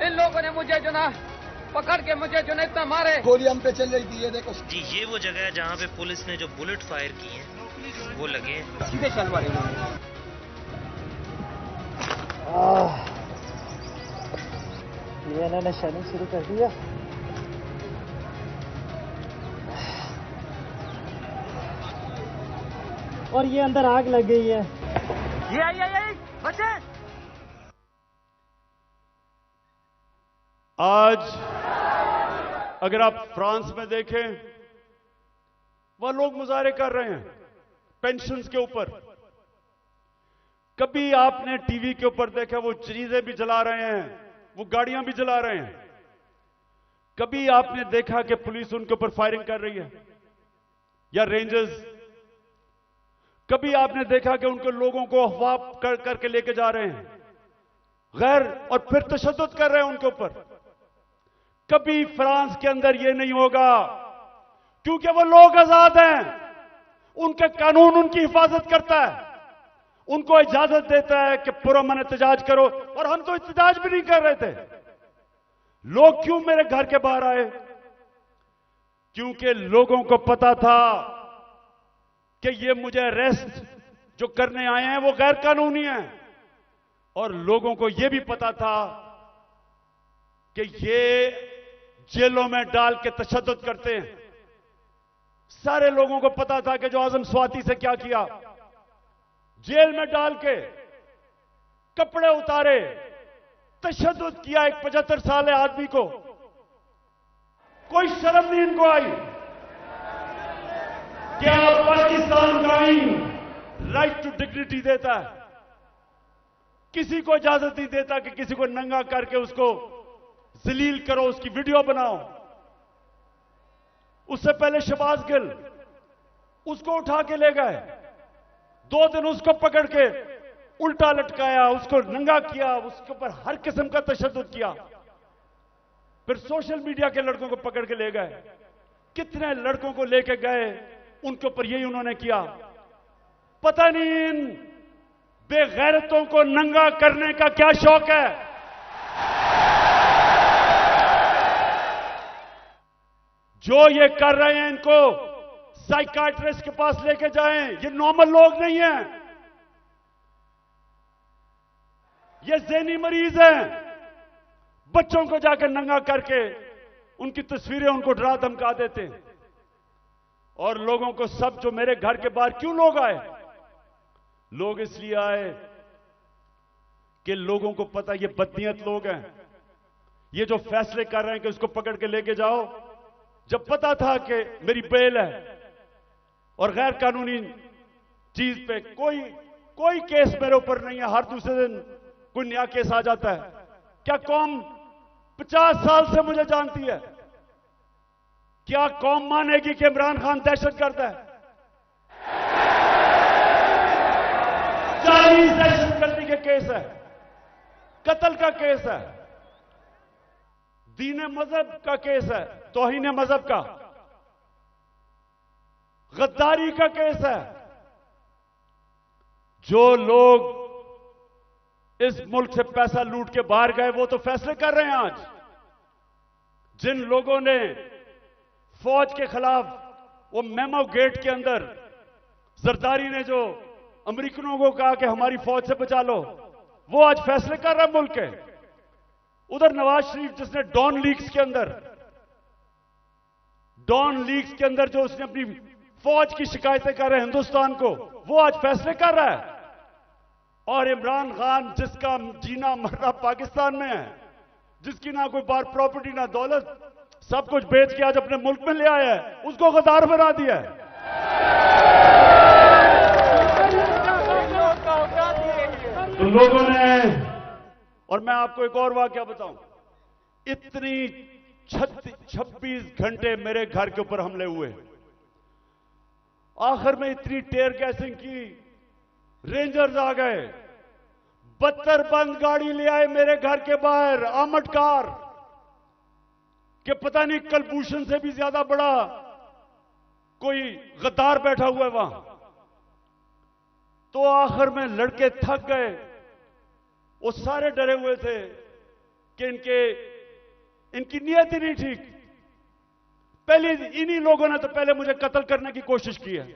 इन लोगों ने मुझे जो ना पकड़ के मुझे जो ना इतना मारे। गोली हम पे चल रही थी, ये देखो जी। ये वो जगह है जहाँ पे पुलिस ने जो बुलेट फायर की हैं वो लगे हैं। सीधे चल मारे ये इन्होंने शनिंग शुरू कर दिया। और ये अंदर आग लग गई है। ये बच्चे। आज अगर आप फ्रांस में देखें, वह लोग मुजाहरे कर रहे हैं पेंशन्स के ऊपर। कभी आपने टीवी के ऊपर देखा वो चीजें भी जला रहे हैं, वो गाड़ियां भी जला रहे हैं। कभी आपने देखा कि पुलिस उनके ऊपर फायरिंग कर रही है या रेंजर्स? कभी आपने देखा कि उनके लोगों को अगवा करके लेके जा रहे हैं गैर, और फिर तशद्दुद कर रहे हैं उनके ऊपर? कभी फ्रांस के अंदर यह नहीं होगा, क्योंकि वो लोग आजाद हैं। उनका कानून उनकी हिफाजत करता है, उनको इजाजत देता है कि पुरअमन एहतजाज करो। और हम तो एहतजाज भी नहीं कर रहे थे। लोग क्यों मेरे घर के बाहर आए? क्योंकि लोगों को पता था कि ये मुझे अरेस्ट जो करने आए हैं वो गैर कानूनी है। और लोगों को यह भी पता था कि ये जेलों में डाल के तशद्दुद करते हैं। सारे लोगों को पता था कि जो आजम स्वाति से क्या किया, जेल में डाल के कपड़े उतारे, तशद्दुद किया एक 75 साल आदमी को। कोई शर्म नहीं इनको आई। क्या पाकिस्तान का आईन राइट टू डिग्निटी देता है? किसी को इजाजत नहीं देता कि किसी को नंगा करके उसको जलील करो, उसकी वीडियो बनाओ। उससे पहले शहबाज गिल, उसको उठा के ले गए, 2 दिन उसको पकड़ के उल्टा लटकाया, उसको नंगा किया, उसके ऊपर हर किस्म का तशद्दुद किया। फिर सोशल मीडिया के लड़कों को पकड़ के ले गए। कितने लड़कों को लेके गए, उनके ऊपर यही उन्होंने किया। पता नहीं इन बेगैरतों को नंगा करने का क्या शौक है। जो ये कर रहे हैं इनको साइकाट्रिस्ट के पास लेके जाएं। ये नॉर्मल लोग नहीं हैं, ये ज़हनी मरीज हैं। बच्चों को जाकर नंगा करके उनकी तस्वीरें उनको डरा धमका देते हैं। और लोगों को सब जो मेरे घर के बाहर क्यों लोग आए? लोग इसलिए आए कि लोगों को पता ये बदनीयत लोग हैं। ये जो फैसले कर रहे हैं कि उसको पकड़ के लेके जाओ, जब पता था कि मेरी बेल है और गैर कानूनी चीज पे कोई केस मेरे ऊपर नहीं है, हर दूसरे दिन कोई नया केस आ जाता है। क्या कौम 50 साल से मुझे जानती है? क्या कौम मानेगी कि इमरान खान दहशतगर्द है? 40 दहशतगर्दी के केस है, कत्ल का केस है, दीन मजहब का केस है, तौहीन मजहब का, गद्दारी का केस है। जो लोग इस मुल्क से पैसा लूट के बाहर गए वो तो फैसले कर रहे हैं आज। जिन लोगों ने फौज के खिलाफ वो मेमो गेट के अंदर जरदारी ने जो अमेरिकनों को कहा कि हमारी फौज से बचा लो, वो आज फैसले कर रहा है मुल्क के। उधर नवाज शरीफ जिसने डॉन लीग्स के अंदर जो उसने अपनी फौज की शिकायतें कर रहे हैं हिंदुस्तान को, वो आज फैसले कर रहा है। और इमरान खान जिसका जीना मरना पाकिस्तान में है, जिसकी ना कोई बार प्रॉपर्टी ना दौलत, सब कुछ बेच के आज अपने मुल्क में ले आया है, उसको गद्दार बना दिया है। तो लोगों ने, और मैं आपको एक और वाकया बताऊं, इतनी 26 घंटे मेरे घर के ऊपर हमले हुए, आखिर में इतनी टेयर गैसिंग की, रेंजर्स आ गए, 72 बंद गाड़ी ले आए मेरे घर के बाहर, आर्मड कार, कि पता नहीं कलभूषण से भी ज्यादा बड़ा कोई गद्दार बैठा हुआ है वहां। तो आखिर में लड़के थक गए, वो सारे डरे हुए थे कि इनकी नीयत ही नहीं ठीक। पहले इन्हीं लोगों ने तो पहले मुझे कत्ल करने की कोशिश की है,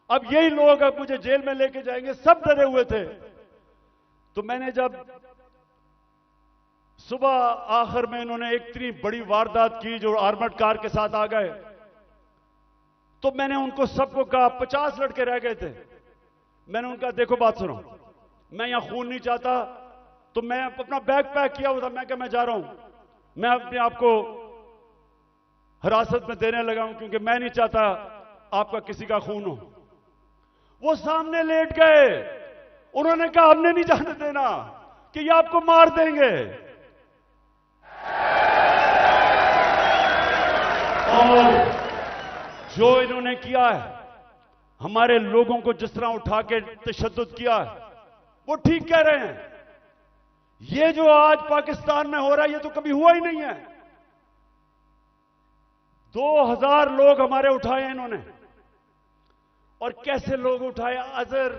अब यही लोग अब मुझे जेल में लेके जाएंगे, सब डरे हुए थे। तो मैंने जब सुबह आखिर में इन्होंने एक इतनी बड़ी वारदात की जो आर्मर्ड कार के साथ आ गए, तो मैंने उनको सबको कहा, 50 लड़के रह गए थे, मैंने उनका देखो बात सुनो, मैं यहां खून नहीं चाहता। तो मैं अपना बैग पैक किया हुआ था, मैं क्या मैं जा रहा हूं, मैं अपने आप को हिरासत में देने लगा हूं क्योंकि मैं नहीं चाहता आपका किसी का खून हो। वो सामने लेट गए, उन्होंने कहा हमने नहीं जाने देना कि ये आपको मार देंगे। और जो इन्होंने किया है, हमारे लोगों को जिस तरह उठा के तशद्दुद किया है, वो ठीक कह रहे हैं। ये जो आज पाकिस्तान में हो रहा है ये तो कभी हुआ ही नहीं है। 2000 लोग हमारे उठाए इन्होंने, और कैसे लोग उठाए, अजहर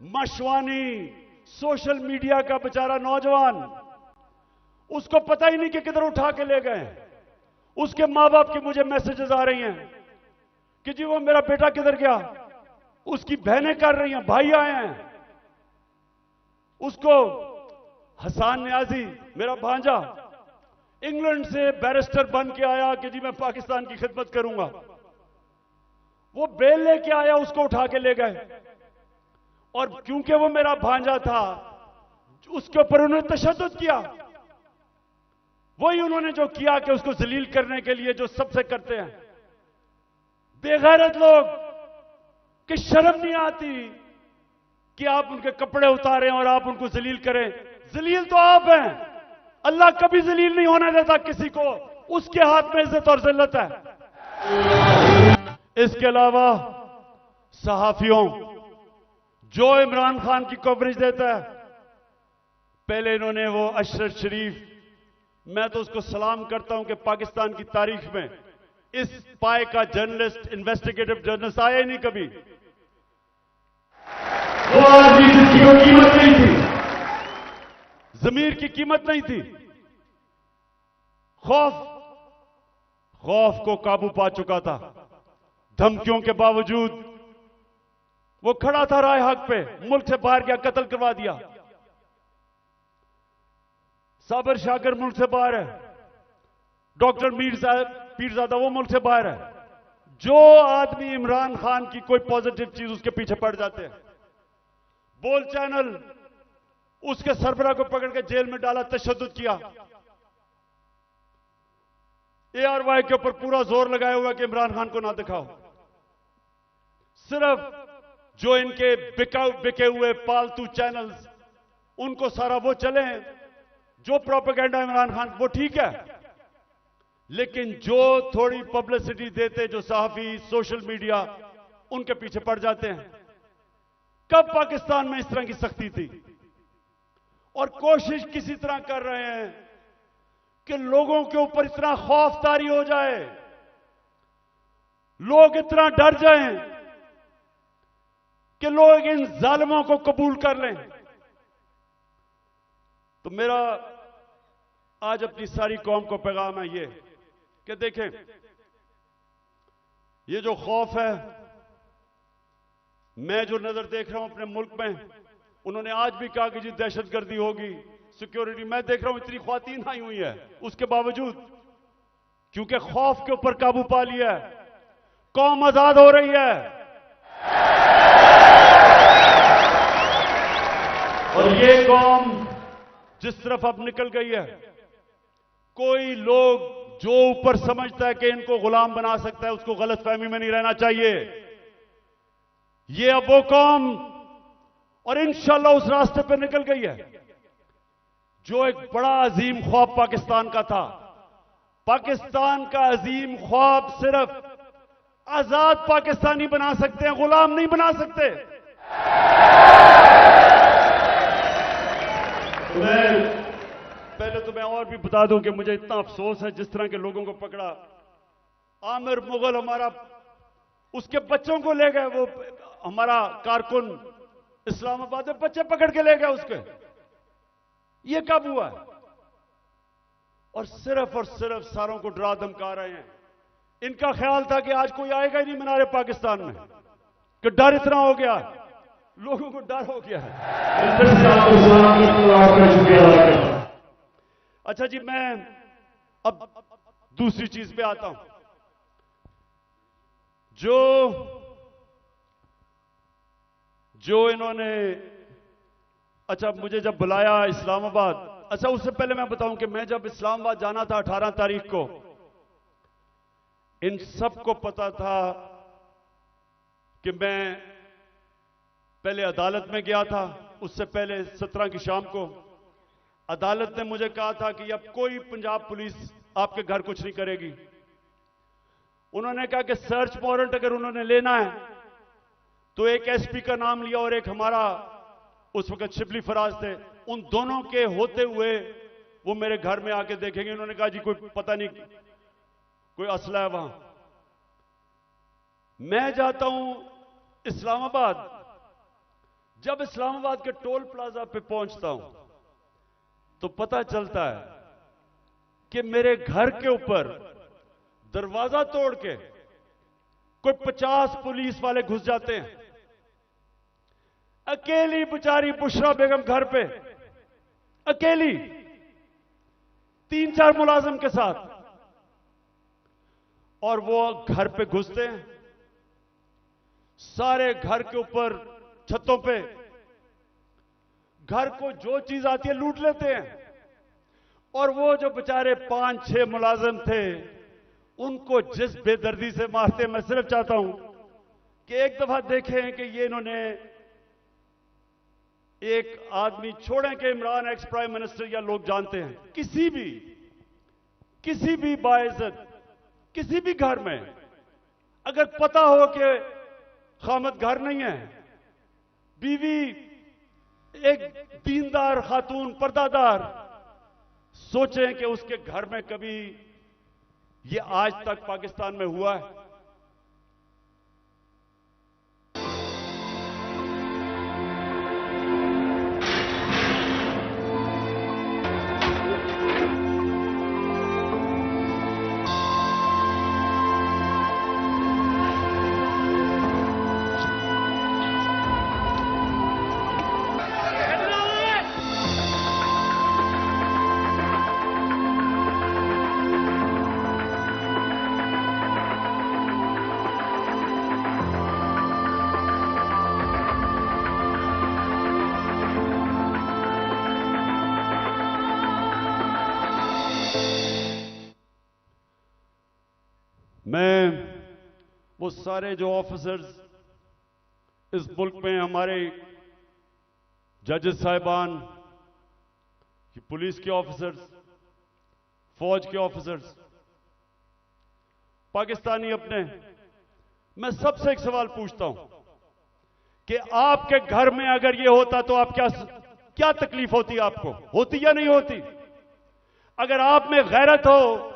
मशवानी, सोशल मीडिया का बेचारा नौजवान, उसको पता ही नहीं कि किधर उठा के ले गए। उसके मां बाप के मुझे मैसेजेस आ रही हैं कि जी वो मेरा बेटा किधर गया, उसकी बहनें कर रही हैं, भाई आए हैं। उसको हसान न्याजी, मेरा भांजा, इंग्लैंड से बैरिस्टर बन के आया कि जी मैं पाकिस्तान की खिदमत करूंगा, वो बेल लेके आया, उसको उठा के ले गए। और क्योंकि वो मेरा भांजा था, उसके ऊपर उन्होंने तशद्दुद किया। वही उन्होंने जो किया कि उसको जलील करने के लिए जो सबसे करते हैं बेगैरत लोग, कि शर्म नहीं आती कि आप उनके कपड़े उतारें और आप उनको जलील करें। जलील तो आप हैं, अल्लाह कभी जलील नहीं होने देता किसी को, उसके हाथ में इज्जत और जिल्लत है। इसके अलावा सहाफियों, जो इमरान खान की कवरेज देता है, पहले इन्होंने वो अशरफ शरीफ, मैं तो उसको सलाम करता हूं कि पाकिस्तान की तारीख में इस पाए का जर्नलिस्ट, इन्वेस्टिगेटिव जर्नलिस्ट आया ही नहीं कभी। आदमी जिसकी कोई कीमत नहीं थी, जमीर की कीमत नहीं थी, खौफ को काबू पा चुका था। धमकियों के बावजूद वो खड़ा था राह हक पे, मुल्क से बाहर गया, कत्ल करवा दिया। साबर शाकर मुल्क से बाहर है, डॉक्टर पीरजादा वो मुल्क से बाहर है। जो आदमी इमरान खान की कोई पॉजिटिव चीज उसके पीछे पड़ जाते हैं। बोल चैनल उसके सरबराह को पकड़ के जेल में डाला, तशद्दुद किया। ARY के ऊपर पूरा जोर लगाया हुआ कि इमरान खान को ना दिखाओ। सिर्फ जो इनके बिके हुए पालतू चैनल्स, उनको सारा वो चले, जो प्रोपेगेंडा इमरान खान वो ठीक है, लेकिन जो थोड़ी पब्लिसिटी देते जो सहाफी, सोशल मीडिया, उनके पीछे पड़ जाते हैं। कब पाकिस्तान में इस तरह की सख्ती थी? और कोशिश किसी तरह कर रहे हैं कि लोगों के ऊपर इतना खौफ तारी हो जाए, लोग इतना डर जाएं कि लोग इन जालिमों को कबूल कर लें। तो मेरा आज अपनी सारी कौम को पैगाम है ये कि देखें, ये जो खौफ है, मैं जो नजर देख रहा हूं अपने मुल्क में, उन्होंने आज भी कहा कि जी दहशतगर्दी होगी, सिक्योरिटी, मैं देख रहा हूं इतनी ख्वातीन आई हुई है, उसके बावजूद क्योंकि खौफ के ऊपर काबू पा लिया है, कौम आजाद हो रही है। और ये कौम जिस तरफ अब निकल गई है, कोई लोग जो ऊपर समझता है कि इनको गुलाम बना सकता है, उसको गलतफहमी में नहीं रहना चाहिए। ये अब वो कौम और इंशाल्लाह उस रास्ते पर निकल गई है जो एक बड़ा अजीम ख्वाब पाकिस्तान का था। पाकिस्तान का अजीम ख्वाब सिर्फ आजाद पाकिस्तानी बना सकते हैं, गुलाम नहीं बना सकते। पहले तो मैं और भी बता दूं कि मुझे इतना अफसोस है जिस तरह के लोगों को पकड़ा। आमिर मुगल हमारा, उसके बच्चों को ले गए, वो हमारा कारकुन इस्लामाबाद में बच्चे पकड़ के ले गए उसके। ये कब हुआ? और सिर्फ सारों को डरा धमका रहे हैं। इनका ख्याल था कि आज कोई आएगा ही नहीं मीनारे पाकिस्तान में, कि डर इतना हो गया, लोगों को डर हो गया है। अच्छा जी, मैं अब दूसरी चीज पे आता हूं। जो इन्होंने, अच्छा मुझे जब बुलाया इस्लामाबाद, अच्छा उससे पहले मैं बताऊं कि मैं जब इस्लामाबाद जाना था 18 तारीख को, इन सबको पता था कि मैं पहले अदालत में गया था। उससे पहले 17 की शाम को अदालत ने मुझे कहा था कि अब कोई पंजाब पुलिस आपके घर कुछ नहीं करेगी। उन्होंने कहा कि सर्च वारंट अगर उन्होंने लेना है तो एक एसपी का नाम लिया और एक हमारा उस वक्त शिबली फराज थे, उन दोनों के होते हुए वो मेरे घर में आके देखेंगे। उन्होंने कहा जी कोई पता नहीं, कोई असला है वहां। मैं जाता हूं इस्लामाबाद, जब इस्लामाबाद के टोल प्लाजा पे पहुंचता हूं तो पता चलता है कि मेरे घर के ऊपर दरवाजा तोड़ के कोई 50 पुलिस वाले घुस जाते हैं। अकेली बेचारी बुशरा बेगम घर पे, अकेली 3-4 मुलाजिम के साथ, और वो घर पे घुसते हैं, सारे घर के ऊपर छतों पे घर को जो चीज आती है लूट लेते हैं। और वो जो बेचारे 5-6 मुलाजिम थे उनको जिस बेदर्दी से मारते, मैं सिर्फ चाहता हूं कि एक दफा देखें कि ये इन्होंने एक आदमी छोड़ें कि इमरान एक्स प्राइम मिनिस्टर या लोग जानते हैं, किसी भी बाइज्जत किसी भी घर में अगर पता हो कि खामद घर नहीं है, बीवी एक दीनदार खातून पर्दादार, सोचें कि उसके घर में कभी ये आज तक पाकिस्तान में हुआ है? मैं वो सारे जो ऑफिसर्स इस मुल्क में हमारे जजेस साहिबान, पुलिस के ऑफिसर्स, फौज के ऑफिसर्स, पाकिस्तानी अपने, मैं सबसे एक सवाल पूछता हूं कि आपके घर में अगर ये होता तो आप क्या तकलीफ होती, आपको होती या नहीं होती? अगर आप में गैरत हो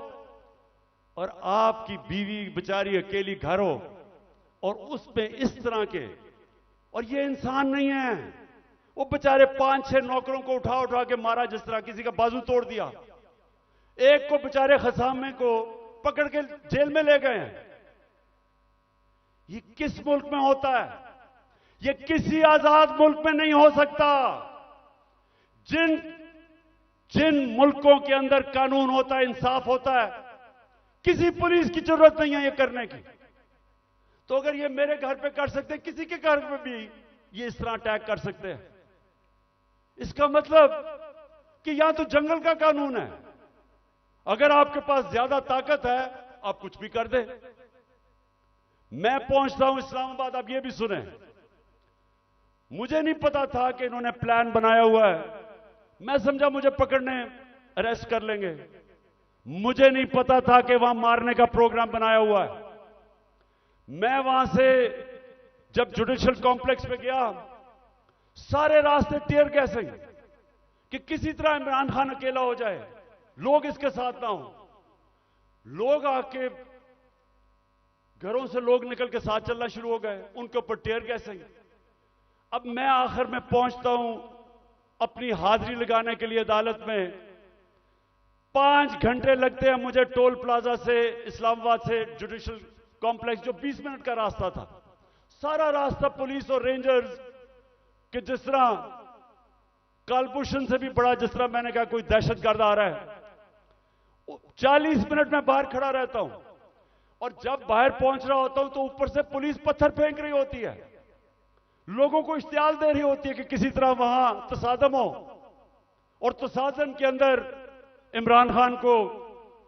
और आपकी बीवी बेचारी अकेली घर हो और उसमें इस तरह के, और ये इंसान नहीं है, वो बेचारे 5-6 नौकरों को उठा उठा के मारा, जिस तरह किसी का बाजू तोड़ दिया, एक को बेचारे खसामे को पकड़ के जेल में ले गए हैं। ये किस मुल्क में होता है? ये किसी आजाद मुल्क में नहीं हो सकता। जिन मुल्कों के अंदर कानून होता है, इंसाफ होता है, किसी पुलिस की जरूरत नहीं है ये करने की। तो अगर ये मेरे घर पे कर सकते हैं, किसी के घर पे भी ये इस तरह अटैक कर सकते हैं। इसका मतलब कि यहां तो जंगल का कानून है, अगर आपके पास ज्यादा ताकत है आप कुछ भी कर दे। मैं पहुंचता हूं इस्लामाबाद, आप ये भी सुने, मुझे नहीं पता था कि इन्होंने प्लान बनाया हुआ है। मैं समझा मुझे पकड़ने अरेस्ट कर लेंगे, मुझे नहीं पता था कि वहां मारने का प्रोग्राम बनाया हुआ है। मैं वहां से जब जुडिशियल कॉम्प्लेक्स पे गया, सारे रास्ते टीयर गैसिंग कि किसी तरह इमरान खान अकेला हो जाए, लोग इसके साथ ना हो। लोग आके घरों से लोग निकल के साथ चलना शुरू हो गए, उनके ऊपर टीयर गैसिंग। अब मैं आखिर में पहुंचता हूं अपनी हाजिरी लगाने के लिए अदालत में। 5 घंटे लगते हैं मुझे टोल प्लाजा से, इस्लामाबाद से जुडिशियल कॉम्प्लेक्स, जो 20 मिनट का रास्ता था। सारा रास्ता पुलिस और रेंजर्स के, जिस तरह कालभूषण से भी बड़ा, जिस तरह मैंने कहा कोई दहशतगर्द आ रहा है। 40 मिनट में बाहर खड़ा रहता हूं और जब बाहर पहुंच रहा होता हूं तो ऊपर से पुलिस पत्थर फेंक रही होती है, लोगों को इश्तियाल दे रही होती है कि किसी तरह वहां तसादम हो, और तसादम के अंदर इमरान खान को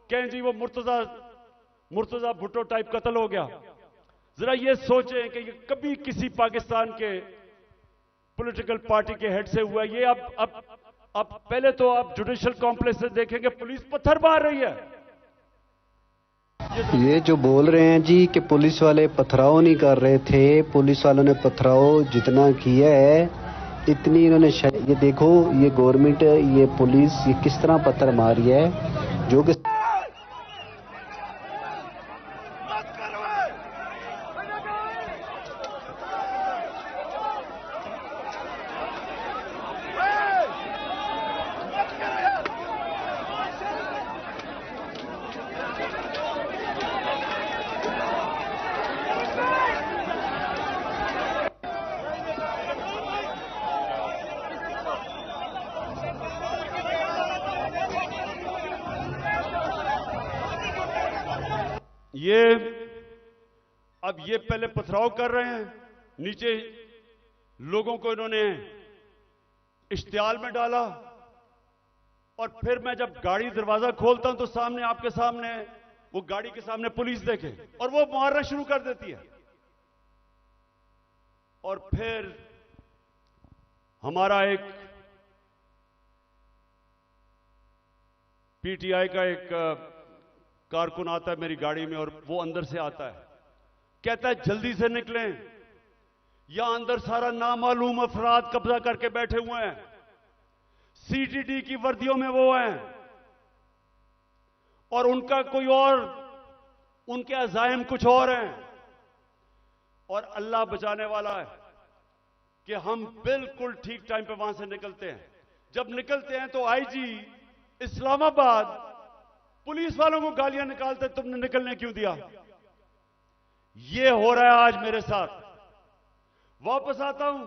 कहें जी वो मुर्तजा भुट्टो टाइप कत्ल हो गया। जरा ये सोचें कि ये कभी किसी पाकिस्तान के पॉलिटिकल पार्टी के हेड से हुआ। ये अब पहले तो आप जुडिशियल कॉम्प्लेक्स से देखेंगे पुलिस पत्थर मार रही है। ये जो बोल रहे हैं जी कि पुलिस वाले पथराव नहीं कर रहे थे, पुलिस वालों ने पथराव जितना किया है इतनी इन्होंने, ये देखो ये गवर्नमेंट, ये पुलिस, ये किस तरह पत्थर मारी है, जो कि अब ये पहले पथराव कर रहे हैं, नीचे लोगों को इन्होंने इश्तियाल में डाला, और फिर मैं जब गाड़ी दरवाजा खोलता हूं तो सामने, आपके सामने, वो गाड़ी के सामने पुलिस देखे और वो मारना शुरू कर देती है। और फिर हमारा एक पीटीआई का एक कारकुन आता है मेरी गाड़ी में, और वो अंदर से आता है, कहता है जल्दी से निकलें, यहां अंदर सारा नामालूम अफराद कब्जा करके बैठे हुए हैं, सीटीडी की वर्दियों में वो हैं, और उनका कोई और, उनके अजायम कुछ और हैं, और अल्लाह बचाने वाला है कि हम बिल्कुल ठीक टाइम पे वहां से निकलते हैं। जब निकलते हैं तो आईजी इस्लामाबाद पुलिस वालों को गालियां निकालते, तुमने निकलने क्यों दिया। ये हो रहा है आज मेरे साथ। वापस आता हूं,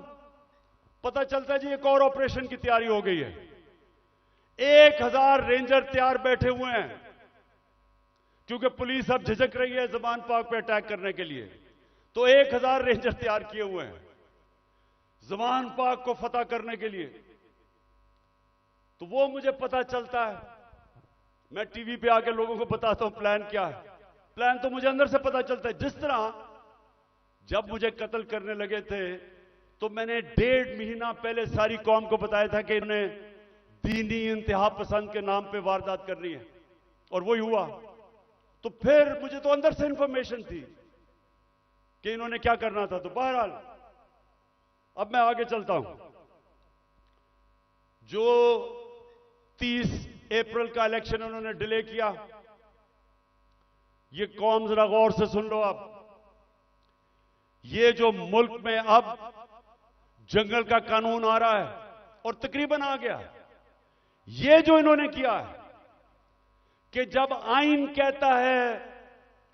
पता चलता है जी एक और ऑपरेशन की तैयारी हो गई है। 1000 रेंजर तैयार बैठे हुए हैं, क्योंकि पुलिस अब झिझक रही है जमान पाक पे अटैक करने के लिए, तो 1000 रेंजर तैयार किए हुए हैं जमान पाक को फतह करने के लिए। तो वो मुझे पता चलता है, मैं टीवी पे आके लोगों को बताता हूं प्लान क्या है। प्लान तो मुझे अंदर से पता चलता है। जिस तरह जब मुझे कत्ल करने लगे थे तो मैंने 1.5 महीना पहले सारी कौम को बताया था कि इन्हें दीनी इंतहा पसंद के नाम पे वारदात करनी है, और वही हुआ। तो फिर मुझे तो अंदर से इंफॉर्मेशन थी कि इन्होंने क्या करना था। तो बहरहाल अब मैं आगे चलता हूं। जो 30 अप्रैल का इलेक्शन उन्होंने डिले किया, ये कौम जरा गौर से सुन लो। अब ये जो मुल्क में अब जंगल का कानून आ रहा है और तकरीबन आ गया, ये जो इन्होंने किया है कि जब आइन कहता है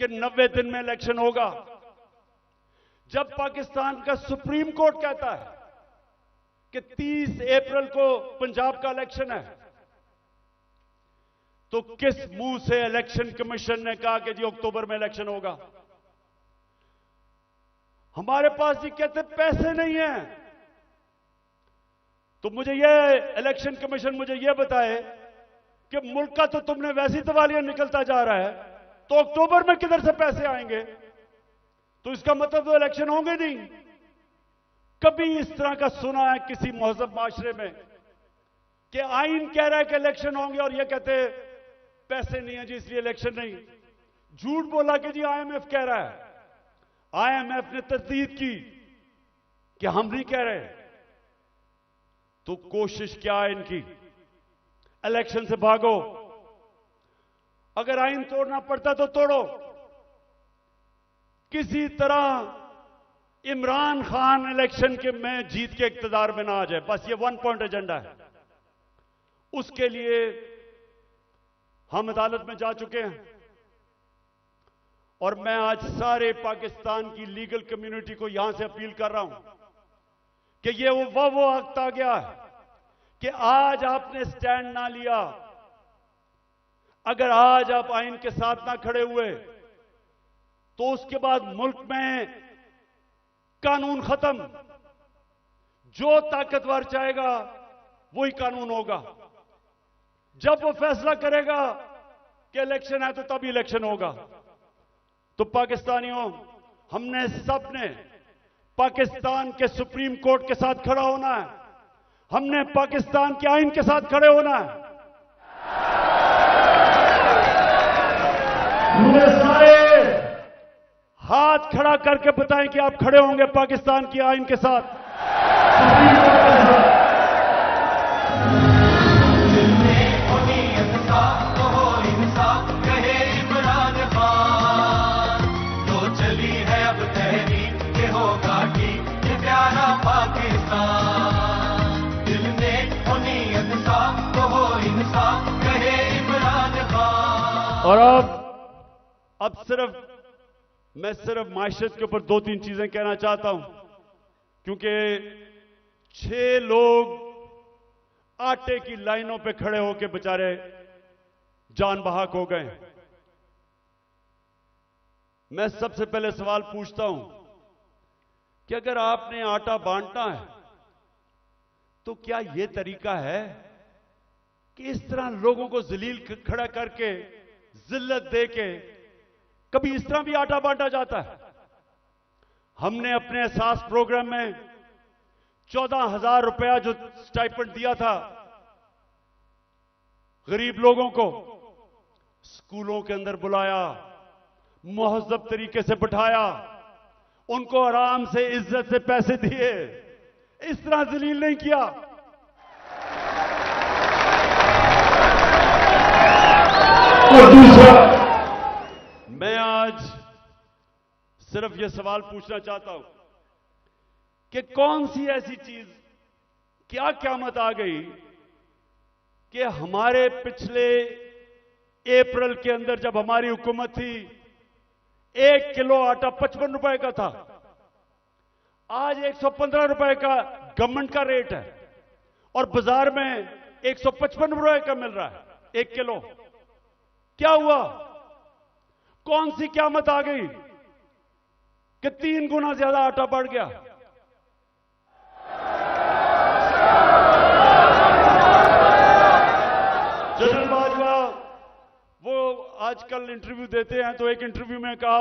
कि 90 दिन में इलेक्शन होगा, जब पाकिस्तान का सुप्रीम कोर्ट कहता है कि 30 अप्रैल को पंजाब का इलेक्शन है, तो किस मुंह से इलेक्शन कमीशन ने कहा कि जी अक्टूबर में इलेक्शन होगा? हमारे पास जी कहते पैसे नहीं है। तो मुझे यह इलेक्शन कमीशन मुझे यह बताए कि मुल्क का तो तुमने वैसी तवालियां निकलता जा रहा है, तो अक्टूबर में किधर से पैसे आएंगे? तो इसका मतलब तो इलेक्शन होंगे नहीं। कभी इस तरह का सुना है किसी महजब माशरे में कि आइन कह रहा है कि इलेक्शन होंगे और यह कहते पैसे नहीं है जी इसलिए इलेक्शन नहीं? झूठ बोला कि जी IMF कह रहा है। IMF ने तस्दीक की कि हम नहीं कह रहे। तो कोशिश क्या है इनकी? इलेक्शन से भागो। अगर आइन तोड़ना पड़ता तो तोड़ो। किसी तरह इमरान खान इलेक्शन के में जीत के इक्तदार में ना आ जाए, बस ये 1 पॉइंट एजेंडा है। उसके लिए हम अदालत में जा चुके हैं और मैं आज सारे पाकिस्तान की लीगल कम्युनिटी को यहां से अपील कर रहा हूं कि ये वो वक्त आ गया है कि आज आपने स्टैंड ना लिया, अगर आज आप आइन के साथ ना खड़े हुए, तो उसके बाद मुल्क में कानून खत्म। जो ताकतवर चाहेगा वही कानून होगा। जब वो फैसला करेगा कि इलेक्शन है तो तभी इलेक्शन होगा। तो पाकिस्तानियों, हमने सबने पाकिस्तान के सुप्रीम कोर्ट के साथ खड़ा होना है। हमने पाकिस्तान के आइन के साथ खड़े होना है। मुझे सारे हाथ खड़ा करके बताएं कि आप खड़े होंगे पाकिस्तान की आइन के साथ, सुप्रीम कोर्ट के साथ। और अब मैं सिर्फ माशरत के ऊपर 2-3 चीजें कहना चाहता हूं, क्योंकि 6 लोग आटे की लाइनों पे खड़े होकर बेचारे जान बहाक हो गए। मैं सबसे पहले सवाल पूछता हूं कि अगर आपने आटा बांटना है तो क्या यह तरीका है कि इस तरह लोगों को जलील खड़ा करके, जिल्लत देके, कभी इस तरह भी आटा बांटा जाता है? हमने अपने एहसास प्रोग्राम में 14,000 रुपया जो स्टाइपेंड दिया था गरीब लोगों को, स्कूलों के अंदर बुलाया, मुहज़्ज़ब तरीके से बिठाया, उनको आराम से इज्जत से पैसे दिए, इस तरह जलील नहीं किया। और दूसरा, मैं आज सिर्फ यह सवाल पूछना चाहता हूं कि कौन सी ऐसी चीज, क्या क़यामत आ गई कि हमारे पिछले अप्रैल के अंदर जब हमारी हुकूमत थी 1 किलो आटा 55 रुपए का था, आज 115 रुपए का गवर्नमेंट का रेट है और बाजार में 155 रुपए का मिल रहा है 1 किलो। क्या हुआ? कौन सी क़यामत आ गई कि 3 गुना ज्यादा आटा बढ़ गया? जनरल बाजवा वो आज आजकल इंटरव्यू देते हैं, तो एक इंटरव्यू में कहा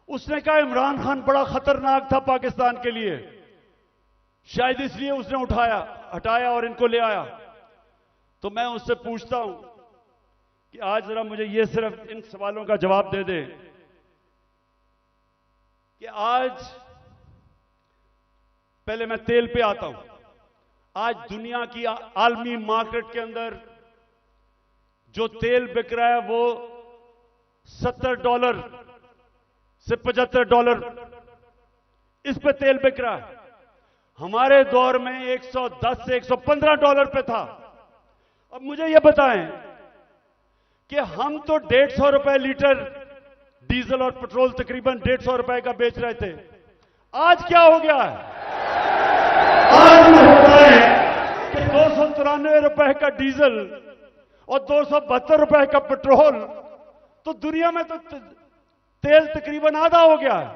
उसने कहा इमरान खान बड़ा खतरनाक था पाकिस्तान के लिए, शायद इसलिए उसने हटाया और इनको ले आया। तो मैं उससे पूछता हूं कि आज जरा मुझे ये सिर्फ इन सवालों का जवाब दे दे कि आज, पहले मैं तेल पे आता हूं, आज दुनिया की आलमी मार्केट के अंदर जो तेल बिक रहा है वो $70 से $75 इस पे तेल बिक रहा है। हमारे दौर में $110 से $115 पे था। अब मुझे यह बताएं कि हम तो ₹150 लीटर डीजल और पेट्रोल तकरीबन ₹150 का बेच रहे थे, आज क्या हो गया है? आज होता है कि ₹293 का डीजल और ₹272 का पेट्रोल, तो दुनिया में तो तेल तकरीबन आधा हो गया है।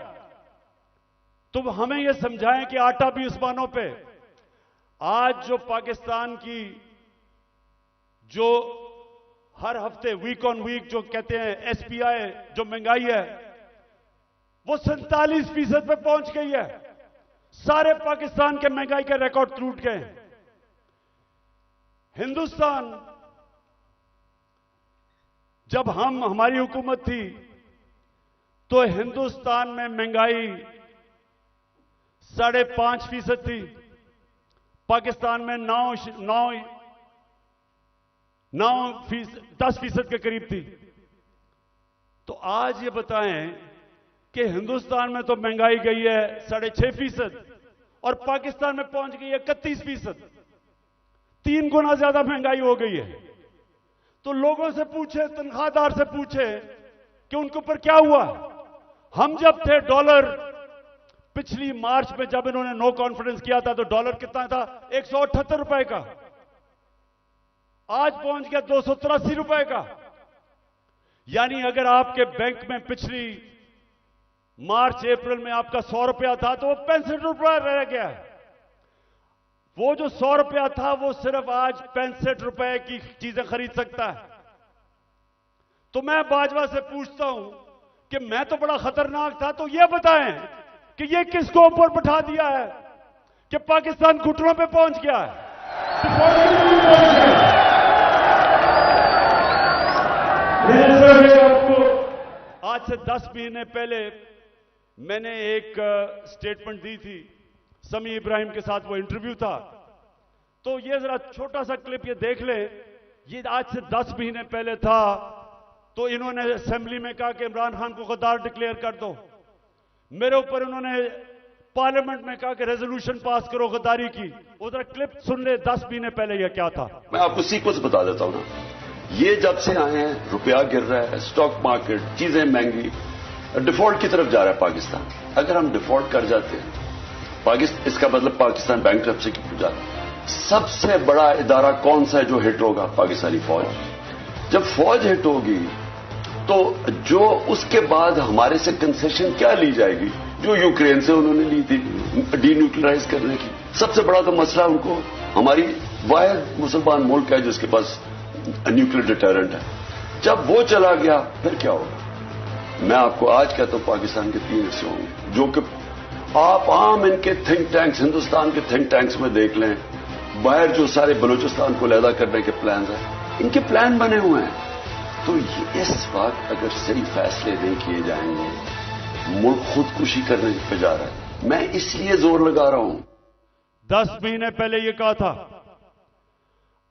तो हमें यह समझाएं कि आटा भी उस्मानों पे। आज जो पाकिस्तान की जो हर हफ्ते वीक ऑन वीक जो कहते हैं एसपीआई जो महंगाई है वो 47% पे पहुंच गई है। सारे पाकिस्तान के महंगाई के रिकॉर्ड टूट गए। हिंदुस्तान, जब हमारी हुकूमत थी तो हिंदुस्तान में महंगाई 5.5% थी, पाकिस्तान में 10% के करीब थी। तो आज ये बताएं कि हिंदुस्तान में तो महंगाई गई है 6.5% और पाकिस्तान में पहुंच गई है 31%। 3 गुना ज्यादा महंगाई हो गई है। तो लोगों से पूछे, तनख्वाहदार से पूछे कि उनके ऊपर क्या हुआ। हम जब थे डॉलर, पिछली मार्च में जब इन्होंने नो कॉन्फिडेंस किया था तो डॉलर कितना था? $178 का। आज पहुंच गया $283 का। यानी अगर आपके बैंक में पिछली मार्च अप्रैल में आपका ₹100 था तो वो ₹65 रह गया है। वो जो ₹100 था वो सिर्फ आज ₹65 की चीजें खरीद सकता है। तो मैं बाजवा से पूछता हूं कि मैं तो बड़ा खतरनाक था, तो ये बताएं कि ये किसको ऊपर बैठा दिया है कि पाकिस्तान घुटनों पे पहुंच गया है। आपको आज से 10 महीने पहले मैंने एक स्टेटमेंट दी थी, समी इब्राहिम के साथ वो इंटरव्यू था। तो ये जरा छोटा सा क्लिप ये देख ले। ये आज से 10 महीने पहले था। तो इन्होंने असेंबली में कहा कि इमरान खान को गद्दार डिक्लेयर कर दो। मेरे ऊपर इन्होंने पार्लियामेंट में कहा कि रेजोल्यूशन पास करो गद्दारी की। उधर क्लिप सुन ले 10 महीने पहले यह क्या था। मैं आपको सीक्वेंस बता देता हूं ना। ये जब से आए हैं रुपया गिर रहा है, स्टॉक मार्केट, चीजें महंगी, डिफॉल्ट की तरफ जा रहा है पाकिस्तान। अगर हम डिफॉल्ट कर जाते हैं इसका मतलब पाकिस्तान बैंकरप्सी की तरफ जाता है। सबसे बड़ा इदारा कौन सा है जो हिट होगा? पाकिस्तानी फौज। जब फौज हिट होगी तो जो उसके बाद हमारे से कंसेशन क्या ली जाएगी जो यूक्रेन से उन्होंने ली थी डीन्यूक्लियराइज करने की। सबसे बड़ा तो मसला उनको, हमारी वाहिद मुसलमान मुल्क है जिसके पास न्यूक्लियर डिटरेंट है। जब वो चला गया फिर क्या होगा? मैं आपको आज कहता हूं पाकिस्तान के 3 हिस्से होंगे जो कि आप आम इनके थिंक टैंक्स, हिंदुस्तान के थिंक टैंक्स में देख लें। बाहर जो सारे बलूचिस्तान को लैदा करने के प्लान हैं, इनके प्लान बने हुए हैं। तो इस वक्त अगर सही फैसले नहीं किए जाएंगे मुल्क खुदकुशी करने पे जा रहा है। मैं इसलिए जोर लगा रहा हूं। 10 महीने पहले ये कहा था।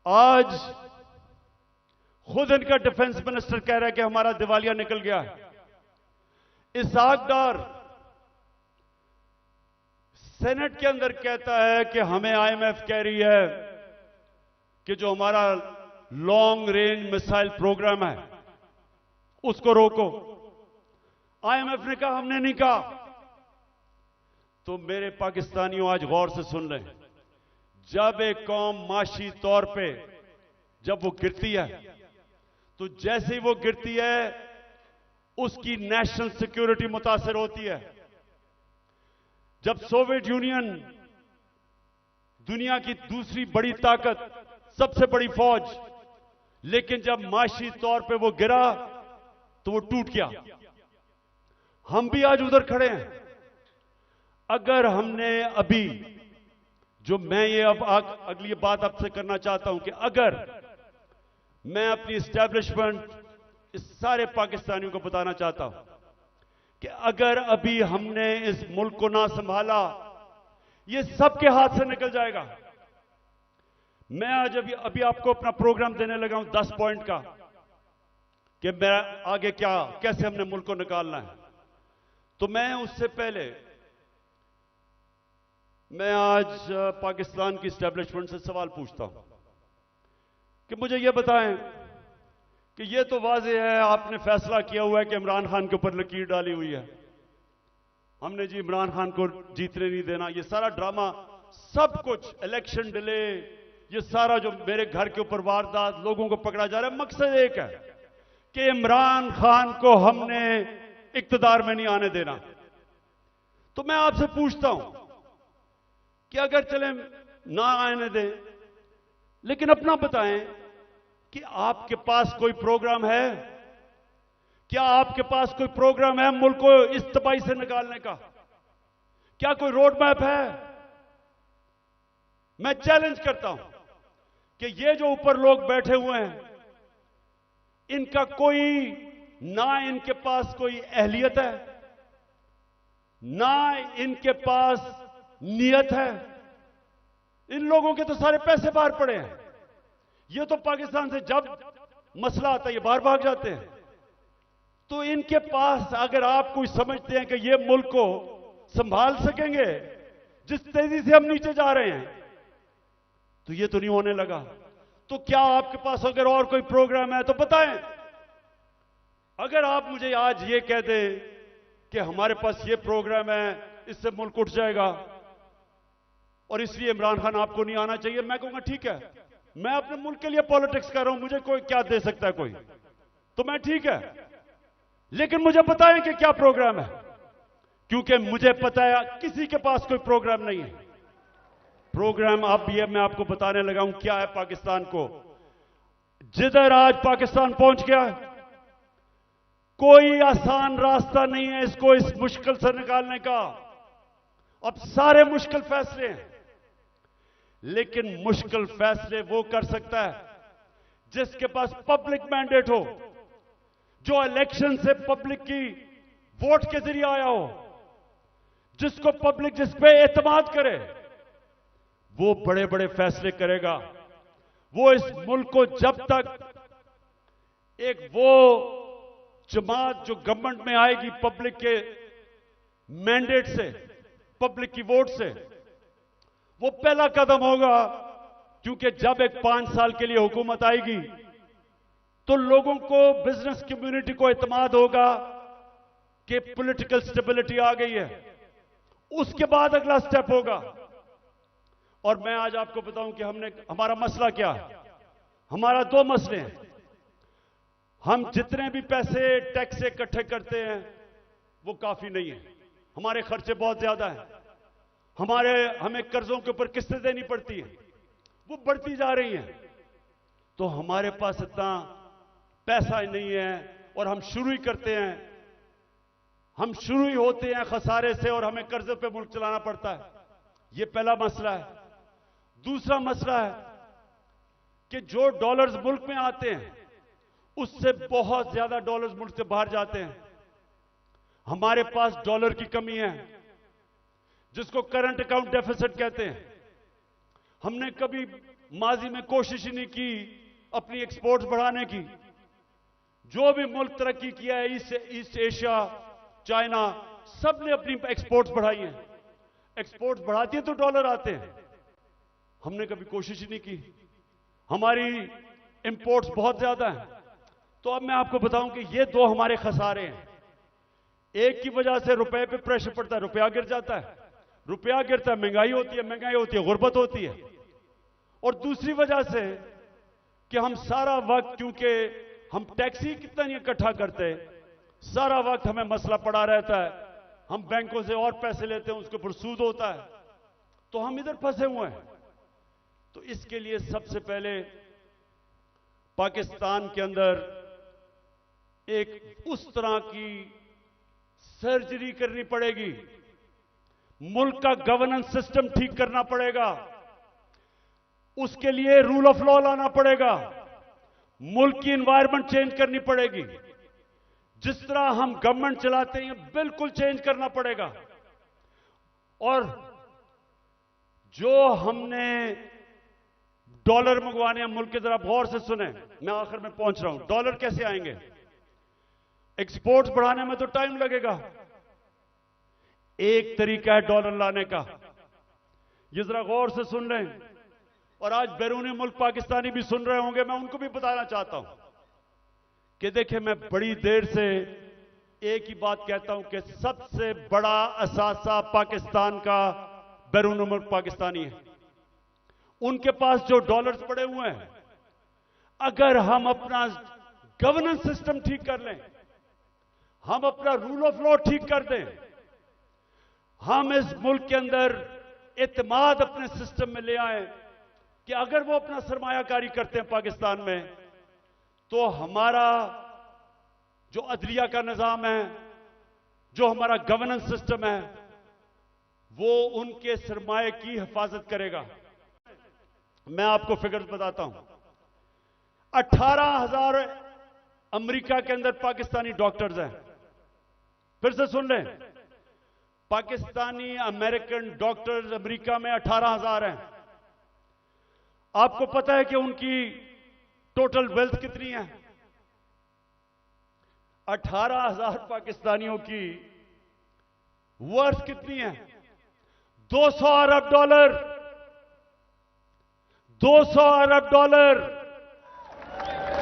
आज खुद इनका डिफेंस मिनिस्टर कह रहा है कि हमारा दिवालिया निकल गया है। इसहाक डार सेनेट के अंदर कहता है कि हमें आईएमएफ कह रही है कि जो हमारा लॉन्ग रेंज मिसाइल प्रोग्राम है उसको रोको। आईएमएफ ने कहा, हमने नहीं कहा। तो मेरे पाकिस्तानियों आज गौर से सुन लें। जब एक कौम माशी तौर पे जब वो गिरती है तो जैसे ही वो गिरती है उसकी नेशनल सिक्योरिटी मुतासर होती है। जब सोवियत यूनियन दुनिया की दूसरी बड़ी ताकत, सबसे बड़ी फौज, लेकिन जब माशी तौर पे वो गिरा तो वो टूट गया। हम भी आज उधर खड़े हैं। अगर हमने अभी जो मैं ये अब अगली बात आपसे करना चाहता हूं कि अगर मैं अपनी एस्टैब्लिशमेंट इस सारे पाकिस्तानियों को बताना चाहता हूं कि अगर अभी हमने इस मुल्क को ना संभाला, ये सबके हाथ से निकल जाएगा। मैं आज अभी आपको अपना प्रोग्राम देने लगा हूं 10 पॉइंट का कि मैं आगे कैसे हमने मुल्क को निकालना है। तो मैं उससे पहले मैं आज पाकिस्तान की एस्टैब्लिशमेंट से सवाल पूछता हूं कि मुझे यह बताएं कि यह तो वाज़ेह है आपने फैसला किया हुआ है कि इमरान खान के ऊपर लकीर डाली हुई है, हमने जी इमरान खान को जीतने नहीं देना, ये सारा ड्रामा, सब कुछ, इलेक्शन डिले, ये सारा जो मेरे घर के ऊपर वारदात, लोगों को पकड़ा जा रहा है, मकसद एक है कि इमरान खान को हमने इक्तदार में नहीं आने देना। तो मैं आपसे पूछता हूं कि अगर चले ना आने दें, लेकिन अपना बताएं कि आपके पास कोई प्रोग्राम है? क्या आपके पास कोई प्रोग्राम है मुल्क को इस तबाही से निकालने का? क्या कोई रोड मैप है? मैं चैलेंज करता हूं कि ये जो ऊपर लोग बैठे हुए हैं, इनका इनके पास कोई अहलियत है, ना इनके पास नियत है। इन लोगों के तो सारे पैसे बाहर पड़े हैं। ये तो पाकिस्तान से जब मसला आता है ये बाहर भाग जाते हैं। तो इनके पास, अगर आप कोई समझते हैं कि ये मुल्क को संभाल सकेंगे जिस तेजी से हम नीचे जा रहे हैं, तो ये तो नहीं होने लगा। तो क्या आपके पास अगर और कोई प्रोग्राम है तो बताएं। अगर आप मुझे आज ये कह दें कि हमारे पास ये प्रोग्राम है, इससे मुल्क उठ जाएगा और इसलिए इमरान खान आपको नहीं आना चाहिए, मैं कहूंगा ठीक है, मैं अपने मुल्क के लिए पॉलिटिक्स कर रहा हूं, मुझे कोई क्या दे सकता है कोई, तो मैं ठीक है, लेकिन मुझे बताएं कि क्या प्रोग्राम है, क्योंकि मुझे पता है किसी के पास कोई प्रोग्राम नहीं है। प्रोग्राम अब ये मैं आपको बताने लगा हूं क्या है पाकिस्तान को। जिधर आज पाकिस्तान पहुंच गया, कोई आसान रास्ता नहीं है इसको इस मुश्किल से निकालने का। अब सारे मुश्किल फैसले हैं, लेकिन मुश्किल फैसले वो कर सकता है जिसके पास पब्लिक मैंडेट हो, जो इलेक्शन से पब्लिक की वोट के जरिए आया हो, जिसको पब्लिक जिस पे एतमाद करे, वो बड़े बड़े फैसले करेगा। वो इस मुल्क को जब तक एक वो जमात जो गवर्नमेंट में आएगी पब्लिक के मैंडेट से, पब्लिक की वोट से, वो पहला कदम होगा, क्योंकि जब एक 5 साल के लिए हुकूमत आएगी तो लोगों को, बिजनेस कम्युनिटी को एतमाद होगा कि पॉलिटिकल स्टेबिलिटी आ गई है। उसके बाद अगला स्टेप होगा। और मैं आज आपको बताऊं कि हमारा मसला क्या है। हमारा 2 मसले हैं। हम जितने भी पैसे टैक्स से इकट्ठे करते हैं वो काफी नहीं है, हमारे खर्चे बहुत ज्यादा हैं, हमें कर्जों के ऊपर किस्तें देनी पड़ती हैं, वो बढ़ती जा रही हैं। तो हमारे पास इतना पैसा नहीं है और हम शुरू ही करते हैं, हम शुरू ही होते हैं खसारे से और हमें कर्जे पे मुल्क चलाना पड़ता है। ये पहला मसला है। दूसरा मसला है कि जो डॉलर्स मुल्क में आते हैं उससे बहुत ज्यादा डॉलर्स मुल्क से बाहर जाते हैं। हमारे पास डॉलर की कमी है, जिसको करंट अकाउंट डेफिसिट कहते हैं। हमने कभी माजी में कोशिश ही नहीं की अपनी एक्सपोर्ट्स बढ़ाने की। जो भी मुल्क तरक्की किया है, ईस्ट एशिया, चाइना, सब ने अपनी एक्सपोर्ट्स बढ़ाई हैं। एक्सपोर्ट्स बढ़ाती है तो डॉलर आते हैं। हमने कभी कोशिश ही नहीं की। हमारी इंपोर्ट्स बहुत ज्यादा हैं। तो अब मैं आपको बताऊं कि ये 2 हमारे खसारे हैं। एक की वजह से रुपए पे प्रेशर पड़ता है, रुपया गिर जाता है, रुपया गिरता है, महंगाई होती है, गुर्बत होती है। और दूसरी वजह से कि हम सारा वक्त, क्योंकि हम टैक्स ही कितना नहीं इकट्ठा करते, सारा वक्त हमें मसला पड़ा रहता है। हम बैंकों से और पैसे लेते हैं, उसके ऊपर सूद होता है, तो हम इधर फंसे हुए हैं। तो इसके लिए सबसे पहले पाकिस्तान के अंदर एक उस तरह की सर्जरी करनी पड़ेगी, मुल्क का गवर्नेंस सिस्टम ठीक करना पड़ेगा, उसके लिए रूल ऑफ लॉ लाना पड़ेगा, मुल्क की एनवायरनमेंट चेंज करनी पड़ेगी, जिस तरह हम गवर्नमेंट चलाते हैं बिल्कुल चेंज करना पड़ेगा। और जो हमने डॉलर मंगवाने हैं मुल्क के, जरा गौर से सुने, मैं आखिर में पहुंच रहा हूं। डॉलर कैसे आएंगे? एक्सपोर्ट्स बढ़ाने में तो टाइम लगेगा। एक तरीका है डॉलर लाने का, ये जरा गौर से सुन लें, और आज बैरूनी मुल्क पाकिस्तानी भी सुन रहे होंगे, मैं उनको भी बताना चाहता हूं कि देखिए, मैं बड़ी देर से एक ही बात कहता हूं कि सबसे बड़ा असासा पाकिस्तान का बैरूनी मुल्क पाकिस्तानी है। उनके पास जो डॉलर्स पड़े हुए हैं, अगर हम अपना गवर्नेंस सिस्टम ठीक कर लें, हम अपना रूल ऑफ लॉ ठीक कर दें, हम इस मुल्क के अंदर एतमाद अपने सिस्टम में ले आए कि अगर वो अपना सरमायाकारी करते हैं पाकिस्तान में, तो हमारा जो अदलिया का निजाम है, जो हमारा गवर्नेंस सिस्टम है, वो उनके सरमाए की हिफाजत करेगा। मैं आपको फिगर्स बताता हूं। 18,000 अमेरिका के अंदर पाकिस्तानी डॉक्टर्स हैं। फिर से सुन लें, पाकिस्तानी अमेरिकन डॉक्टर्स अमेरिका में 18,000 हैं। आपको पता है कि उनकी टोटल वेल्थ कितनी है? 18,000 पाकिस्तानियों की वर्थ कितनी है? 200 अरब डॉलर। 200 अरब डॉलर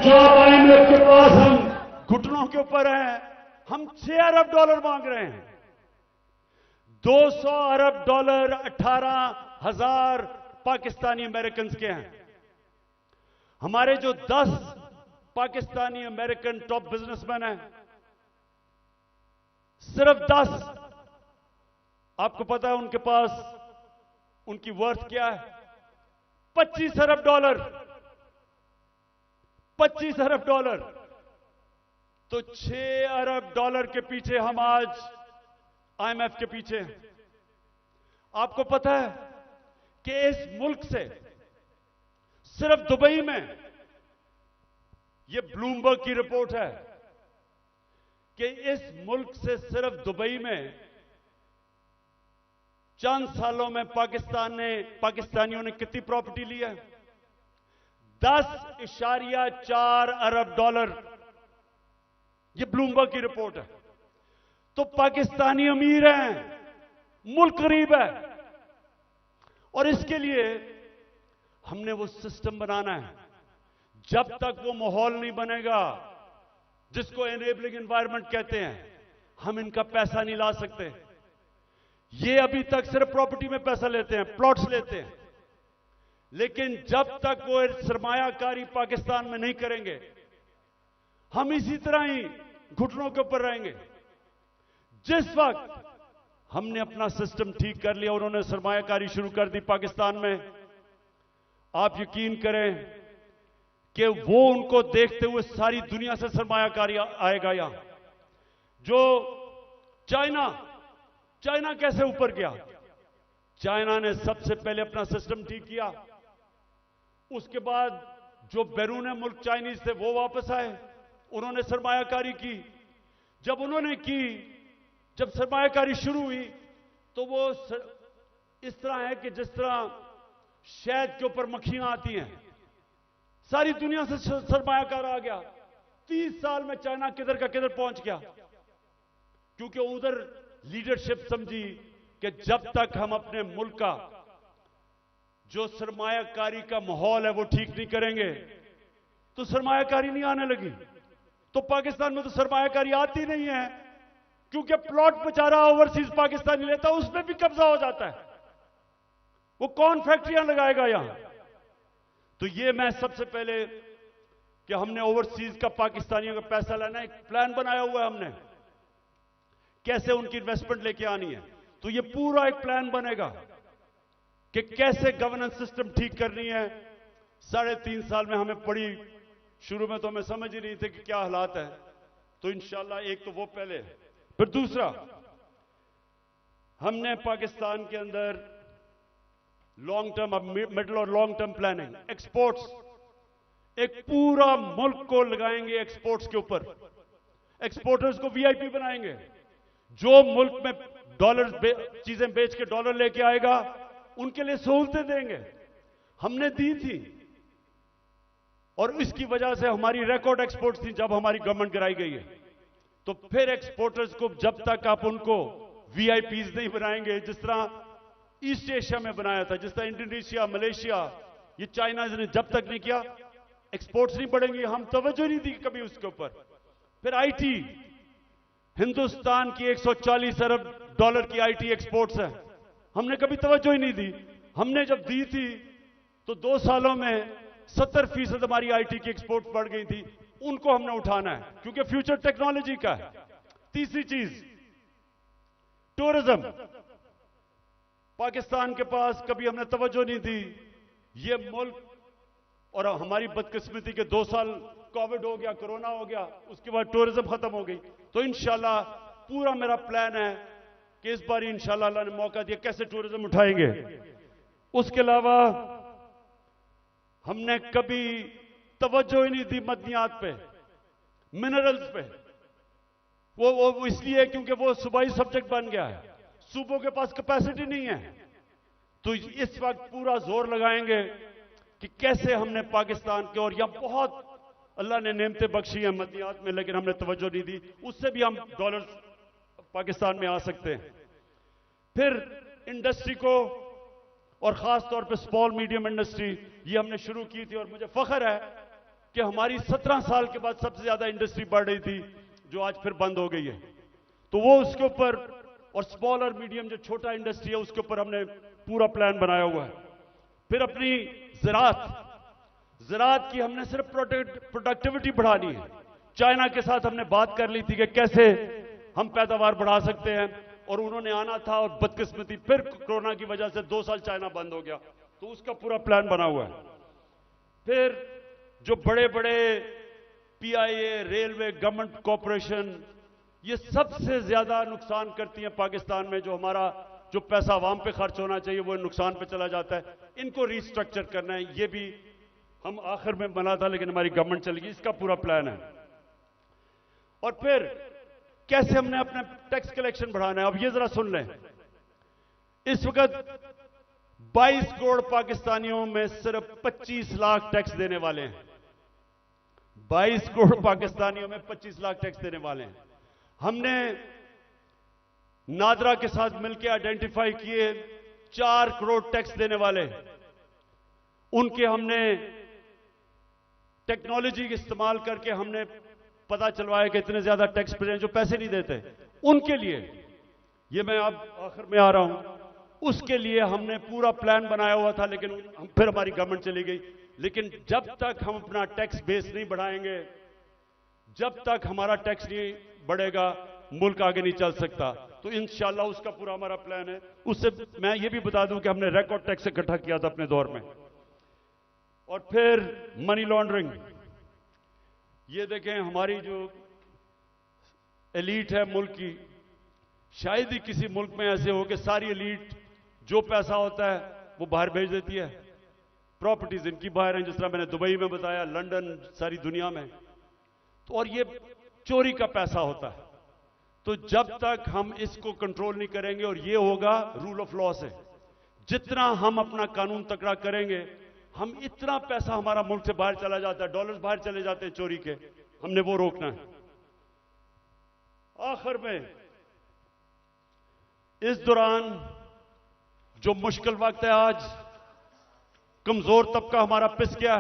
जो IMF के पास हम घुटनों के ऊपर हैं, हम 6 अरब डॉलर मांग रहे हैं। 200 अरब डॉलर 18,000 पाकिस्तानी अमेरिकन के हैं। हमारे जो 10 पाकिस्तानी अमेरिकन टॉप बिजनेसमैन हैं, सिर्फ 10, आपको पता है उनके पास उनकी वर्थ क्या है? 25 अरब डॉलर। 25 अरब डॉलर। तो 6 अरब डॉलर के पीछे हम आज IMF के पीछे हैं। आपको पता है कि इस मुल्क से सिर्फ दुबई में, यह ब्लूमबर्ग की रिपोर्ट है कि इस मुल्क से सिर्फ दुबई में चंद सालों में पाकिस्तानियों ने कितनी प्रॉपर्टी ली है? 10.4 अरब डॉलर। यह ब्लूमबर्ग की रिपोर्ट है। तो पाकिस्तानी अमीर हैं, मुल्क गरीब है, और इसके लिए हमने वो सिस्टम बनाना है। जब तक वो माहौल नहीं बनेगा जिसको एनेबलिंग एनवायरनमेंट कहते हैं, हम इनका पैसा नहीं ला सकते। ये अभी तक सिर्फ प्रॉपर्टी में पैसा लेते हैं, प्लॉट्स लेते हैं, लेकिन जब तक वो सरमायाकारी पाकिस्तान में नहीं करेंगे, हम इसी तरह ही घुटनों के ऊपर रहेंगे। जिस वक्त हमने अपना सिस्टम ठीक कर लिया, उन्होंने सरमायाकारी शुरू कर दी पाकिस्तान में, आप यकीन करें कि वो उनको देखते हुए सारी दुनिया से सरमायाकारी आएगा। यहां जो चाइना कैसे ऊपर गया? चाइना ने सबसे पहले अपना सिस्टम ठीक किया, उसके बाद जो बैरून मुल्क चाइनीज थे वो वापस आए, उन्होंने सरमायाकारी की। जब सरमायाकारी शुरू हुई तो वो इस तरह है कि जिस तरह शहद के ऊपर मक्खियां आती हैं, सारी दुनिया से सरमायाकार आ गया। 30 साल में चाइना किधर का किधर पहुंच गया, क्योंकि उधर लीडरशिप समझी कि जब तक हम अपने मुल्क का जो सरमायाकारी का माहौल है वो ठीक नहीं करेंगे तो सरमायाकारी नहीं आने लगी। तो पाकिस्तान में तो सरमायाकारी आती नहीं है, क्योंकि प्लॉट बेचारा ओवरसीज पाकिस्तानी लेता है, उसमें भी कब्जा हो जाता है। वो कौन फैक्ट्रियां लगाएगा यहां? तो ये मैं सबसे पहले कि हमने ओवरसीज का पाकिस्तानियों का पैसा लेना, एक प्लान बनाया हुआ है हमने, कैसे उनकी इन्वेस्टमेंट लेके आनी है। तो ये पूरा एक प्लान बनेगा कि कैसे गवर्नेंस सिस्टम ठीक करनी है। 3.5 साल में हमें बड़ी शुरू में तो हमें समझ ही नहीं थे कि क्या हालात है। तो इंशाल्लाह एक तो वो पहले, फिर दूसरा, हमने पाकिस्तान के अंदर लॉन्ग टर्म, अब मिडिल और लॉन्ग टर्म प्लानिंग, एक्सपोर्ट्स, एक पूरा मुल्क को लगाएंगे एक्सपोर्ट्स के ऊपर। एक्सपोर्टर्स को वीआईपी बनाएंगे। जो मुल्क में डॉलर चीजें बेच के डॉलर लेके आएगा उनके लिए सहूलतें देंगे। हमने दी थी और इसकी वजह से हमारी रिकॉर्ड एक्सपोर्ट्स थी जब हमारी गवर्नमेंट गिराई गई है। तो फिर एक्सपोर्टर्स को जब तक आप उनको वीआईपीज नहीं बनाएंगे, जिस तरह ईस्ट एशिया में बनाया था, जिस तरह इंडोनेशिया, मलेशिया, ये चाइना ने जब तक नहीं किया, एक्सपोर्ट्स नहीं बढ़ेंगी। हम तवज्जो नहीं दी कभी उसके ऊपर। फिर आईटी, हिंदुस्तान की 140 अरब डॉलर की आईटी एक्सपोर्ट्स है, हमने कभी तवज्जो ही नहीं दी। हमने जब दी थी तो 2 सालों में 70% हमारी आईटी की एक्सपोर्ट बढ़ गई थी। उनको हमने उठाना है क्योंकि फ्यूचर टेक्नोलॉजी का है। तीसरी चीज, टूरिज्म। पाकिस्तान के पास कभी हमने तवज्जो नहीं दी। ये मुल्क, और हमारी बदकिस्मती के 2 साल कोविड हो गया, कोरोना हो गया, उसके बाद टूरिज्म खत्म हो गई। तो इंशाल्लाह पूरा मेरा प्लान है कि इस बार इंशाल्लाह अल्लाह ने मौका दिया, कैसे टूरिज्म उठाएंगे। उसके अलावा हमने कभी तवज्जो ही नहीं दी मदनियात पे, मिनरल्स पे। वो इसलिए क्योंकि वो सूबाई सब्जेक्ट बन गया है, सूबों के पास कैपेसिटी नहीं है। तो इस वक्त पूरा जोर लगाएंगे कि कैसे हमने पाकिस्तान के, और यहां बहुत अल्लाह ने नेमतें बख्शी हैं मदनियात में, लेकिन हमने तवज्जो नहीं दी, उससे भी हम डॉलर पाकिस्तान में आ सकते हैं। फिर इंडस्ट्री को, और खास तौर पे स्मॉल मीडियम इंडस्ट्री, ये हमने शुरू की थी और मुझे फख्र है कि हमारी 17 साल के बाद सबसे ज्यादा इंडस्ट्री बढ़ रही थी, जो आज फिर बंद हो गई है। तो वो उसके ऊपर, और स्मॉल और मीडियम जो छोटा इंडस्ट्री है उसके ऊपर हमने पूरा प्लान बनाया हुआ है। फिर अपनी ज़राअत की हमने सिर्फ प्रोडक्टिविटी बढ़ानी है। चाइना के साथ हमने बात कर ली थी कि कैसे हम पैदावार बढ़ा सकते हैं, और उन्होंने आना था, और बदकिस्मती फिर कोरोना की वजह से 2 साल चाइना बंद हो गया। तो उसका पूरा प्लान बना हुआ है। फिर जो बड़े बड़े पीआईए, रेलवे, गवर्नमेंट कॉरपोरेशन, ये सबसे ज्यादा नुकसान करती हैं पाकिस्तान में। जो हमारा जो पैसा आवाम पे खर्च होना चाहिए वो नुकसान पे चला जाता है। इनको रिस्ट्रक्चर करना है। ये भी हम आखिर में बना था, लेकिन हमारी गवर्नमेंट चली गई। इसका पूरा प्लान है। और फिर कैसे हमने अपना टैक्स कलेक्शन बढ़ाना है। अब ये जरा सुन लें, इस वक्त 22 करोड़ पाकिस्तानियों में सिर्फ 25 लाख टैक्स देने वाले हैं। 22 करोड़ पाकिस्तानियों में 25 लाख टैक्स देने वाले हैं। हमने नादरा के साथ मिलकर आइडेंटिफाई किए 4 करोड़ टैक्स देने वाले, उनके हमने टेक्नोलॉजी का इस्तेमाल करके हमने पता चलवाया कि इतने ज्यादा टैक्स पेयर जो पैसे नहीं देते, उनके लिए, ये मैं अब आखिर में आ रहा हूं, उसके लिए हमने पूरा प्लान बनाया हुआ था, लेकिन फिर हमारी गवर्नमेंट चली गई। लेकिन जब तक हम अपना टैक्स बेस नहीं बढ़ाएंगे, जब तक हमारा टैक्स नहीं बढ़ेगा, मुल्क आगे नहीं चल सकता। तो इंशाल्लाह उसका पूरा हमारा प्लान है। उससे मैं ये भी बता दूं कि हमने रिकॉर्ड टैक्स इकट्ठा किया था अपने दौर में। और फिर मनी लॉन्ड्रिंग, ये देखें हमारी जो एलीट है मुल्क की, शायद ही किसी मुल्क में ऐसे हो कि सारी एलीट जो पैसा होता है वो बाहर भेज देती है। प्रॉपर्टीज इनकी बाहर हैं, जिस तरह मैंने दुबई में बताया, लंदन, सारी दुनिया में। तो और ये चोरी का पैसा होता है। तो जब तक हम इसको कंट्रोल नहीं करेंगे, और ये होगा रूल ऑफ लॉ से, जितना हम अपना कानून तकड़ा करेंगे, हम इतना पैसा हमारा मुल्क से बाहर चला जाता है, डॉलर्स बाहर चले जाते हैं चोरी के, हमने वो रोकना है। आखिर में इस दौरान जो मुश्किल वक्त है, आज कमजोर तबका हमारा पिस गया,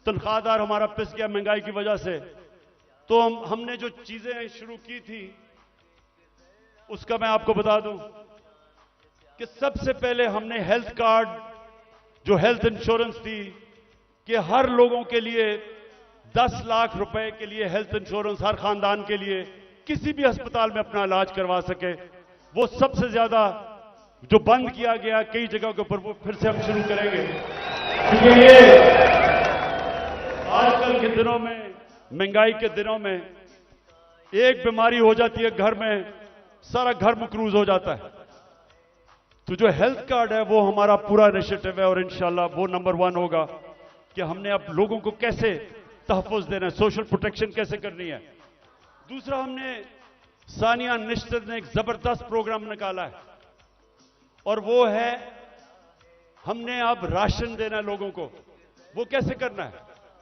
तनख्वाहदार हमारा पिस गया महंगाई की वजह से। तो हमने जो चीजें शुरू की थी उसका मैं आपको बता दूं कि सबसे पहले हमने हेल्थ कार्ड, जो हेल्थ इंश्योरेंस थी, कि हर लोगों के लिए 10 लाख रुपए के लिए हेल्थ इंश्योरेंस हर खानदान के लिए किसी भी अस्पताल में अपना इलाज करवा सके, वो सबसे ज्यादा जो बंद किया गया कई जगहों के ऊपर, वो फिर से हम शुरू करेंगे। क्योंकि आजकल के दिनों में, महंगाई के दिनों में, एक बीमारी हो जाती है घर में, सारा घर मकरूज हो जाता है। तो जो हेल्थ कार्ड है वो हमारा पूरा इनिशिएटिव है और इंशाल्लाह वो नंबर 1 होगा कि हमने अब लोगों को कैसे तहफ़्फ़ुज़ देना है, सोशल प्रोटेक्शन कैसे करनी है। दूसरा, हमने सानिया निश्चित ने एक जबरदस्त प्रोग्राम निकाला है और वो है हमने अब राशन देना है लोगों को। वो कैसे करना है?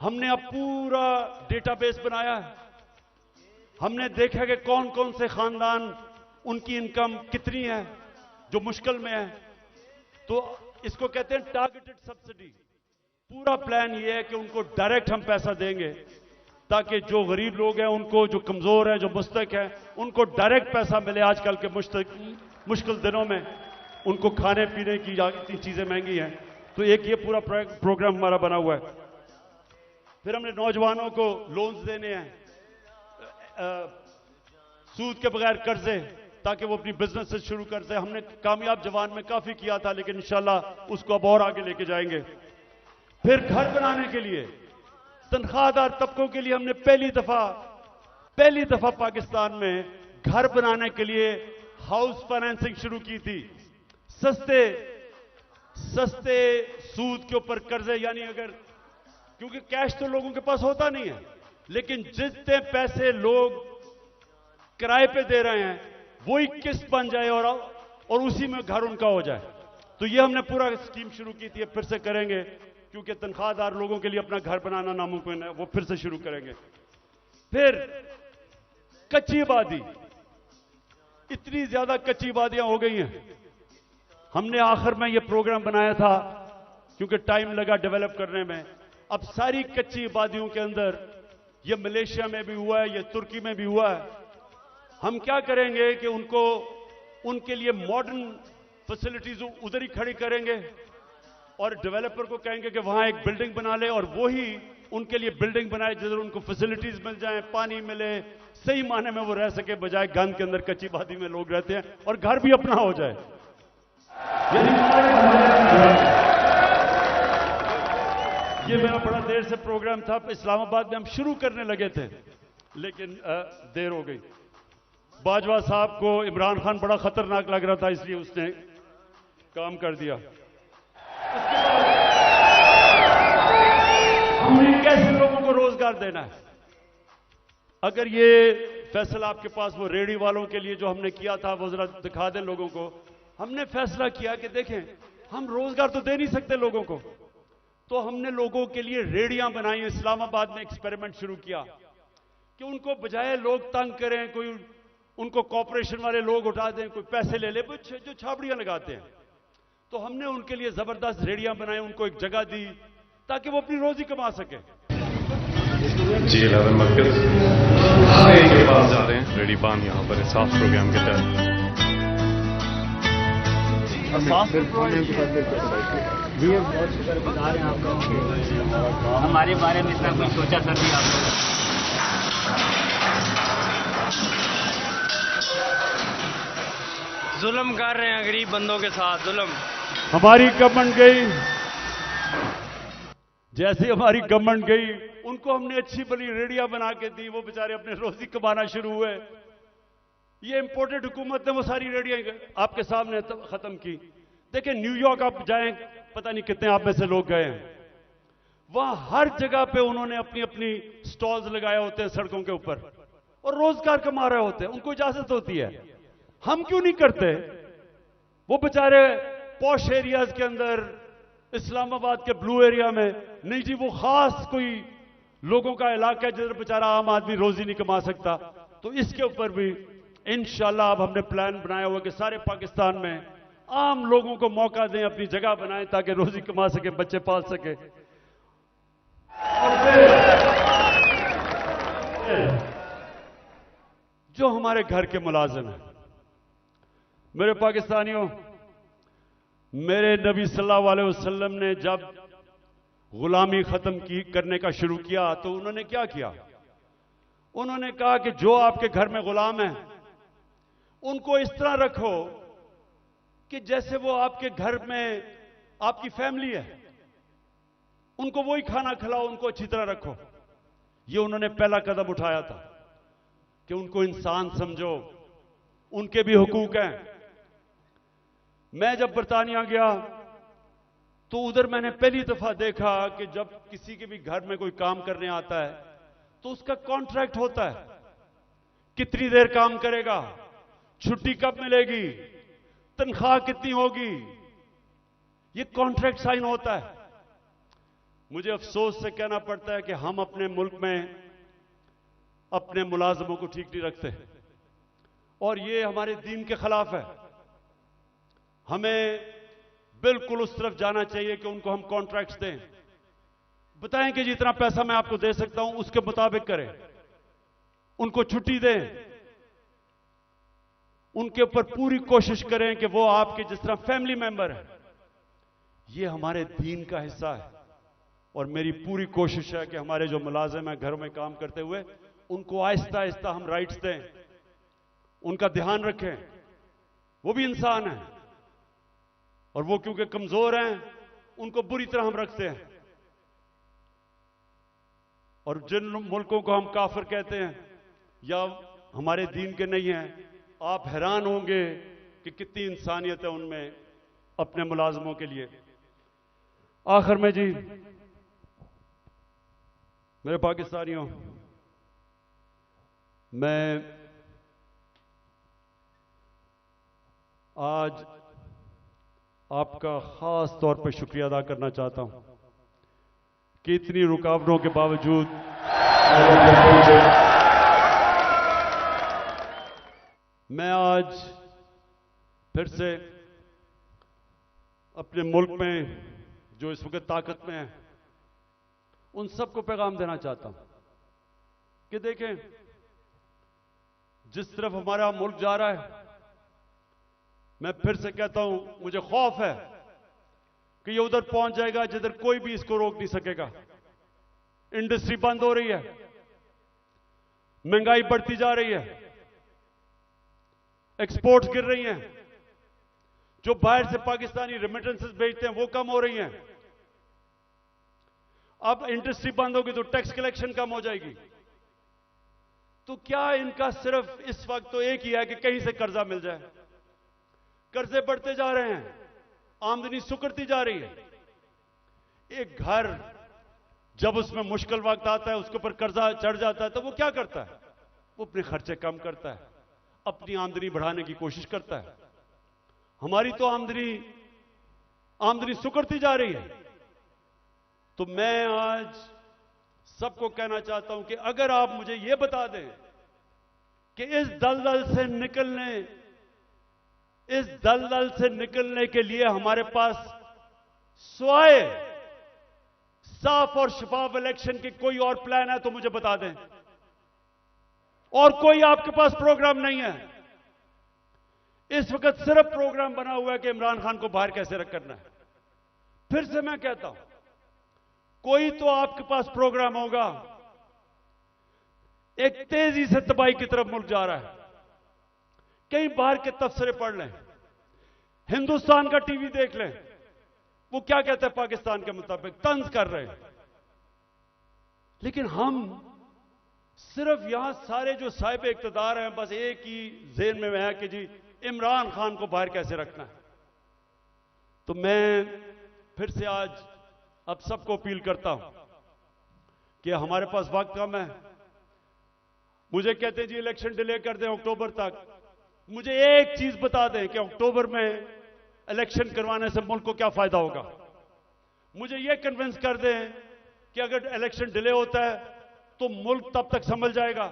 हमने अब पूरा डेटाबेस बनाया है। हमने देखा कि कौन कौन से खानदान, उनकी इनकम कितनी है जो मुश्किल में है। तो इसको कहते हैं टारगेटेड सब्सिडी। पूरा प्लान ये है कि उनको डायरेक्ट हम पैसा देंगे ताकि जो गरीब लोग हैं, उनको, जो कमजोर हैं, जो मुस्तक हैं, उनको डायरेक्ट पैसा मिले। आजकल के मुश्किल दिनों में उनको खाने पीने की इतनी चीजें महंगी हैं। तो एक ये पूरा प्रोग्राम हमारा बना हुआ है। फिर हमने नौजवानों को लोन्स देने हैं, सूद के बगैर कर्जे, ताकि वो अपनी बिजनेस से शुरू कर दे। हमने कामयाब जवान में काफी किया था, लेकिन इंशाल्लाह उसको अब और आगे लेके जाएंगे। फिर घर बनाने के लिए, तनख्वाहदार तबकों के लिए हमने पहली दफा पाकिस्तान में घर बनाने के लिए हाउस फाइनेंसिंग शुरू की थी। सस्ते सूद के ऊपर कर्जे, यानी अगर, क्योंकि कैश तो लोगों के पास होता नहीं है, लेकिन जितने पैसे लोग किराए पे दे रहे हैं वही किस्त बन जाए और उसी में घर उनका हो जाए। तो ये हमने पूरा स्कीम शुरू की थी, फिर से करेंगे, क्योंकि तनख्वाहदार लोगों के लिए अपना घर बनाना नामुमकिन है। वो फिर से शुरू करेंगे। फिर कच्ची आबादी, इतनी ज्यादा कच्ची आबादियां हो गई हैं। हमने आखिर में ये प्रोग्राम बनाया था क्योंकि टाइम लगा डेवलप करने में। अब सारी कच्ची आबादियों के अंदर, ये मलेशिया में भी हुआ है, ये तुर्की में भी हुआ है, हम क्या करेंगे कि उनके लिए मॉडर्न फैसिलिटीज उधर ही खड़ी करेंगे और डेवलपर को कहेंगे कि वहां एक बिल्डिंग बना ले और वो ही उनके लिए बिल्डिंग बनाए जिधर उनको फैसिलिटीज मिल जाए, पानी मिले, सही माने में वो रह सके, बजाय गंद के अंदर कच्ची आबादी में लोग रहते हैं, और घर भी अपना हो जाए। ये मेरा बड़ा देर से प्रोग्राम था। इस्लामाबाद में हम शुरू करने लगे थे, लेकिन देर हो गई। बाजवा साहब को इमरान खान बड़ा खतरनाक लग रहा था, इसलिए उसने काम कर दिया। हमने कैसे लोगों को रोजगार देना है? अगर ये फैसला आपके पास वो रेहड़ी वालों के लिए जो हमने किया था, वो जरा दिखा दें लोगों को। हमने फैसला किया कि देखें, हम रोजगार तो दे नहीं सकते लोगों को, तो हमने लोगों के लिए रेहड़ियां बनाई। इस्लामाबाद में एक्सपेरिमेंट शुरू किया कि उनको बजाय लोग तंग करें, कोई उनको कॉर्पोरेशन वाले लोग उठा दें, कोई पैसे ले ले, जो छाबड़ियां लगाते हैं, तो हमने उनके लिए जबरदस्त रेहड़ियां बनाई, उनको एक जगह दी ताकि वो अपनी रोजी कमा सके। जी 11 मरकज के पास जा रहे हैं, रेडी पान यहाँ पर साफ प्रोग्राम के तहत। जी बहुत शुक्रगुजार हैं आप लोगों के, हमारे बारे में इतना कुछ सोचा सर भी आप लोगों। जुल्म कर रहे हैं गरीब बंदों के साथ, जुल्म। हमारी गवर्नमेंट गई, जैसे हमारी गवर्नमेंट गई, उनको हमने अच्छी बड़ी रेडियां बना के दी, वो बेचारे अपने रोजी कमाना शुरू हुए। ये इंपोर्टेड हुकूमत ने वो सारी रेडियां आपके सामने खत्म की। देखिए, न्यूयॉर्क आप जाएं, पता नहीं कितने आप में से लोग गए हैं, वहां हर जगह पे उन्होंने अपनी अपनी स्टॉल्स लगाए होते हैं सड़कों के ऊपर और रोजगार कमा रहे होते हैं, उनको इजाजत होती है। हम क्यों नहीं करते? वो बेचारे पॉश एरियाज के अंदर, इस्लामाबाद के ब्लू एरिया में नहीं जी, वो खास कोई लोगों का इलाका है जिधर बेचारा आम आदमी रोजी नहीं कमा सकता। तो इसके ऊपर भी इंशाल्लाह अब हमने प्लान बनाया हुआ कि सारे पाकिस्तान में आम लोगों को मौका दें, अपनी जगह बनाएं ताकि रोजी कमा सके, बच्चे पाल सके। और फिर जो हमारे घर के मुलाजिम हैं, मेरे पाकिस्तानियों, मेरे नबी सल्लल्लाहु अलैहि वसल्लम ने जब गुलामी खत्म करने का शुरू किया तो उन्होंने क्या किया? उन्होंने कहा कि जो आपके घर में गुलाम हैं उनको इस तरह रखो कि जैसे वो आपके घर में आपकी फैमिली है। उनको वही खाना खिलाओ, उनको अच्छी तरह रखो। ये उन्होंने पहला कदम उठाया था कि उनको इंसान समझो, उनके भी हुकूक हैं। मैं जब बरतानिया गया तो उधर मैंने पहली दफा देखा कि जब किसी के भी घर में कोई काम करने आता है तो उसका कॉन्ट्रैक्ट होता है, कितनी देर काम करेगा, छुट्टी कब मिलेगी, तनख्वाह कितनी होगी, ये कॉन्ट्रैक्ट साइन होता है। मुझे अफसोस से कहना पड़ता है कि हम अपने मुल्क में अपने मुलाजमों को ठीक नहीं रखते और ये हमारे दीन के खिलाफ है। हमें बिल्कुल उस तरफ जाना चाहिए कि उनको हम कॉन्ट्रैक्ट्स दें, बताएं कि जितना पैसा मैं आपको दे सकता हूं उसके मुताबिक करें, उनको छुट्टी दें, उनके ऊपर पूरी कोशिश करें कि वो आपके जिस तरह फैमिली मेंबर है। ये हमारे दीन का हिस्सा है और मेरी पूरी कोशिश है कि हमारे जो मुलाजिम हैं घरों में काम करते हुए उनको आहिस्ता आहिस्ता हम राइट्स दें, उनका ध्यान रखें। वो भी इंसान हैं और वो क्योंकि कमजोर हैं उनको बुरी तरह हम रखते हैं। और जिन मुल्कों को हम काफिर कहते हैं या हमारे दीन के नहीं हैं, आप हैरान होंगे कि कितनी इंसानियत है उनमें अपने मुलाजमों के लिए। आखिर में जी मेरे पाकिस्तानियों, मैं आज आपका खास तौर पर शुक्रिया अदा करना चाहता हूं कि इतनी रुकावटों के बावजूद मैं आज फिर से अपने मुल्क में जो इस वक्त ताकत में है उन सबको पैगाम देना चाहता हूं कि देखें, जिस तरफ हमारा मुल्क जा रहा है, मैं फिर से कहता हूं मुझे खौफ है कि ये उधर पहुंच जाएगा जिधर कोई भी इसको रोक नहीं सकेगा। इंडस्ट्री बंद हो रही है, महंगाई बढ़ती जा रही है, एक्सपोर्ट्स गिर रही हैं, जो बाहर से पाकिस्तानी रेमिटेंसेस भेजते हैं वो कम हो रही हैं। अब इंडस्ट्री बंद होगी तो टैक्स कलेक्शन कम हो जाएगी। तो क्या इनका सिर्फ इस वक्त तो एक ही है कि कहीं से कर्जा मिल जाए। कर्जे बढ़ते जा रहे हैं, आमदनी सुकड़ती जा रही है। एक घर जब उसमें मुश्किल वक्त आता है, उसके ऊपर कर्जा चढ़ जाता है, तो वो क्या करता है? वो अपने खर्चे कम करता है, अपनी आमदनी बढ़ाने की कोशिश करता है। हमारी तो आमदनी सुकड़ती जा रही है। तो मैं आज सबको कहना चाहता हूं कि अगर आप मुझे यह बता दें कि इस दलदल से निकलने के लिए हमारे पास स्वाए साफ और शफाफ इलेक्शन की कोई और प्लान है तो मुझे बता दें। और कोई आपके पास प्रोग्राम नहीं है। इस वक्त सिर्फ प्रोग्राम बना हुआ है कि इमरान खान को बाहर कैसे करना है। फिर से मैं कहता हूं, कोई तो आपके पास प्रोग्राम होगा। एक तेजी से तबाही की तरफ मुल्क जा रहा है। कहीं बाहर के तबसरे पढ़ लें, हिंदुस्तान का टीवी देख लें, वो क्या कहते हैं पाकिस्तान के मुताबिक, तंज कर रहे हैं। लेकिन हम सिर्फ यहां सारे जो साहिब इक्तदार हैं, बस एक ही ज़हन में है कि जी इमरान खान को बाहर कैसे रखना है। तो मैं फिर से आज अब सबको अपील करता हूं कि हमारे पास वक्त कम है। मुझे कहते हैं जी इलेक्शन डिले कर दें अक्टूबर तक। मुझे एक चीज बता दें कि अक्टूबर में इलेक्शन करवाने से मुल्क को क्या फायदा होगा। मुझे यह कन्विंस कर दें कि अगर इलेक्शन डिले होता है तो मुल्क तब तक संभल जाएगा।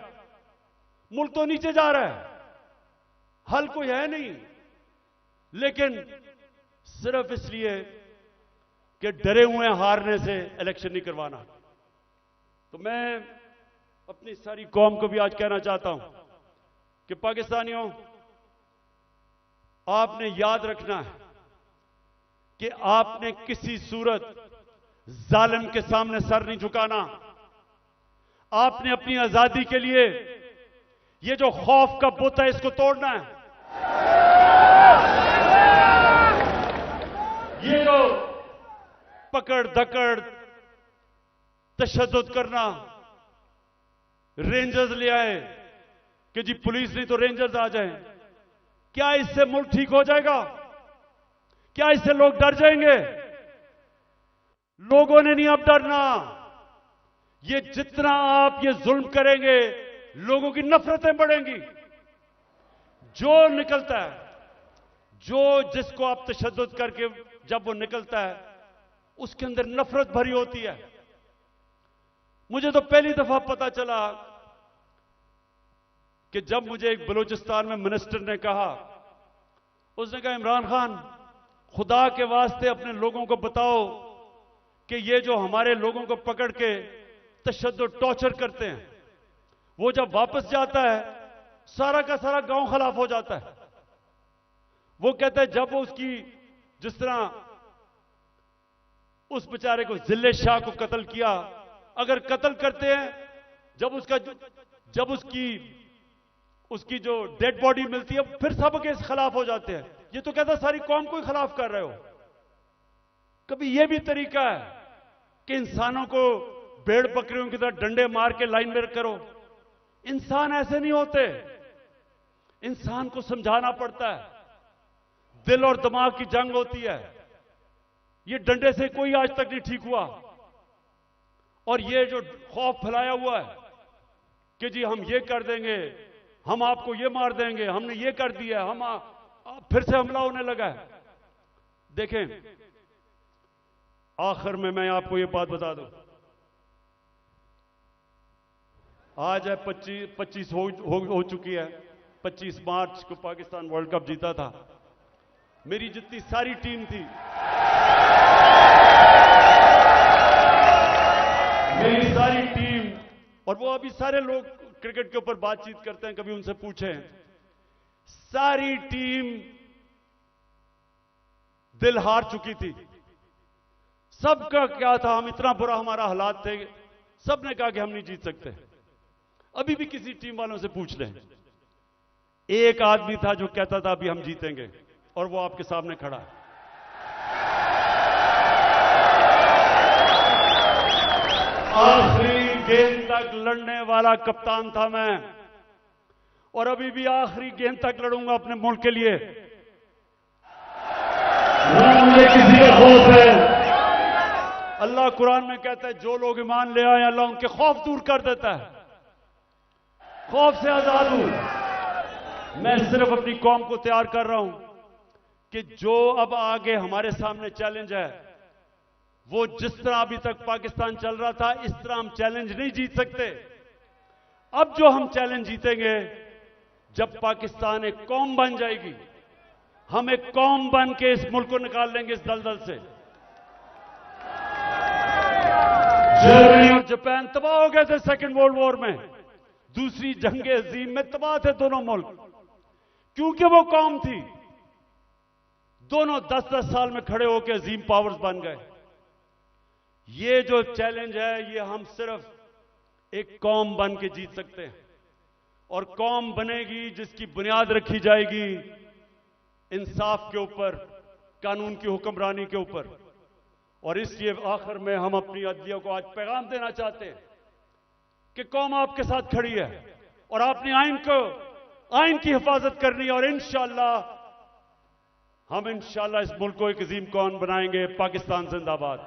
मुल्क तो नीचे जा रहा है, हल कोई है नहीं, लेकिन सिर्फ इसलिए कि डरे हुए हारने से इलेक्शन नहीं करवाना। तो मैं अपनी सारी कौम को भी आज कहना चाहता हूं कि पाकिस्तानियों, आपने याद रखना है कि आपने किसी सूरत जालिम के सामने सर नहीं झुकाना। आपने अपनी आजादी के लिए ये जो खौफ का बुत है इसको तोड़ना है। ये जो पकड़ धकड़ तशद्दुद करना, रेंजर्स ले आए कि जी पुलिस नहीं तो रेंजर्स आ जाएं। क्या इससे मुल्क ठीक हो जाएगा? क्या इससे लोग डर जाएंगे? लोगों ने नहीं अब डरना। ये जितना आप ये जुल्म करेंगे, लोगों की नफरतें बढ़ेंगी। जो निकलता है, जिसको आप तशद्दुद करके जब वो निकलता है, उसके अंदर नफरत भरी होती है। मुझे तो पहली दफा पता चला कि जब मुझे एक बलूचिस्तान में मिनिस्टर ने कहा, उसने कहा इमरान खान, खुदा के वास्ते अपने लोगों को बताओ कि ये जो हमारे लोगों को पकड़ के तशद्दुद टॉर्चर करते हैं, वो जब वापस जाता है सारा का सारा गांव खिलाफ हो जाता है। वो कहता है जब वो उसकी, जिस तरह उस बेचारे को जिले शाह को कत्ल किया, अगर कत्ल करते हैं, जब उसकी जो डेड बॉडी मिलती है, फिर सब के खिलाफ हो जाते हैं। ये तो कहता सारी कौम को ही खिलाफ कर रहे हो। कभी यह भी तरीका है कि इंसानों को भेड़ बकरियों की तरह डंडे मार के लाइन में करो? इंसान ऐसे नहीं होते। इंसान को समझाना पड़ता है। दिल और दिमाग की जंग होती है। ये डंडे से कोई आज तक नहीं ठीक हुआ। और ये जो खौफ फैलाया हुआ है कि जी हम ये कर देंगे, हम आपको ये मार देंगे, हमने ये कर दिया, हम फिर से हमला होने लगा है। देखें, आखिर में मैं आपको ये बात बता दूं, आज है 25 हो चुकी है। 25 मार्च को पाकिस्तान वर्ल्ड कप जीता था। मेरी जितनी सारी टीम थी, मेरी सारी टीम, और वो अभी सारे लोग क्रिकेट के ऊपर बातचीत करते हैं, कभी उनसे पूछें, सारी टीम दिल हार चुकी थी। सबका क्या था, हम इतना बुरा हमारा हालात थे, सबने कहा कि हम नहीं जीत सकते। अभी भी किसी टीम वालों से पूछ लें, एक आदमी था जो कहता था अभी हम जीतेंगे, और वो आपके सामने खड़ा है। आखिरी गेंद तक लड़ने वाला कप्तान था मैं, और अभी भी आखिरी गेंद तक लड़ूंगा अपने मुल्क के लिए। मुझे किसी का खौफ है। अल्लाह कुरान में कहता है जो लोग ईमान ले आए अल्लाह उनके खौफ दूर कर देता है, खौफ से आजाद हूं। मैं सिर्फ अपनी कौम को तैयार कर रहा हूं कि जो अब आगे हमारे सामने चैलेंज है, वो जिस तरह अभी तक पाकिस्तान चल रहा था, इस तरह हम चैलेंज नहीं जीत सकते। अब जो हम चैलेंज जीतेंगे, जब पाकिस्तान एक कौम बन जाएगी, हम एक कौम बन के इस मुल्क को निकाल लेंगे इस दलदल से। जर्मनी और जापान तबाह हो गए थे सेकेंड वर्ल्ड वॉर में, दूसरी जंग अजीम में तबाह थे दोनों मुल्क, क्योंकि वो कौम थी। दोनों 10-10 साल में खड़े होकर अजीम पावर्स बन गए। ये जो चैलेंज है, ये हम सिर्फ एक कौम बन के जीत सकते हैं, और कौम बनेगी जिसकी बुनियाद रखी जाएगी इंसाफ के ऊपर, कानून की हुक्मरानी के ऊपर। और इसलिए आखिर में हम अपनी अदलिया को आज पैगाम देना चाहते हैं कि कौम आपके साथ खड़ी है, और आपने आइन की हिफाजत करनी है, और हम इंशाल्लाह इस मुल्क को एक अजीम कौम बनाएंगे। पाकिस्तान जिंदाबाद।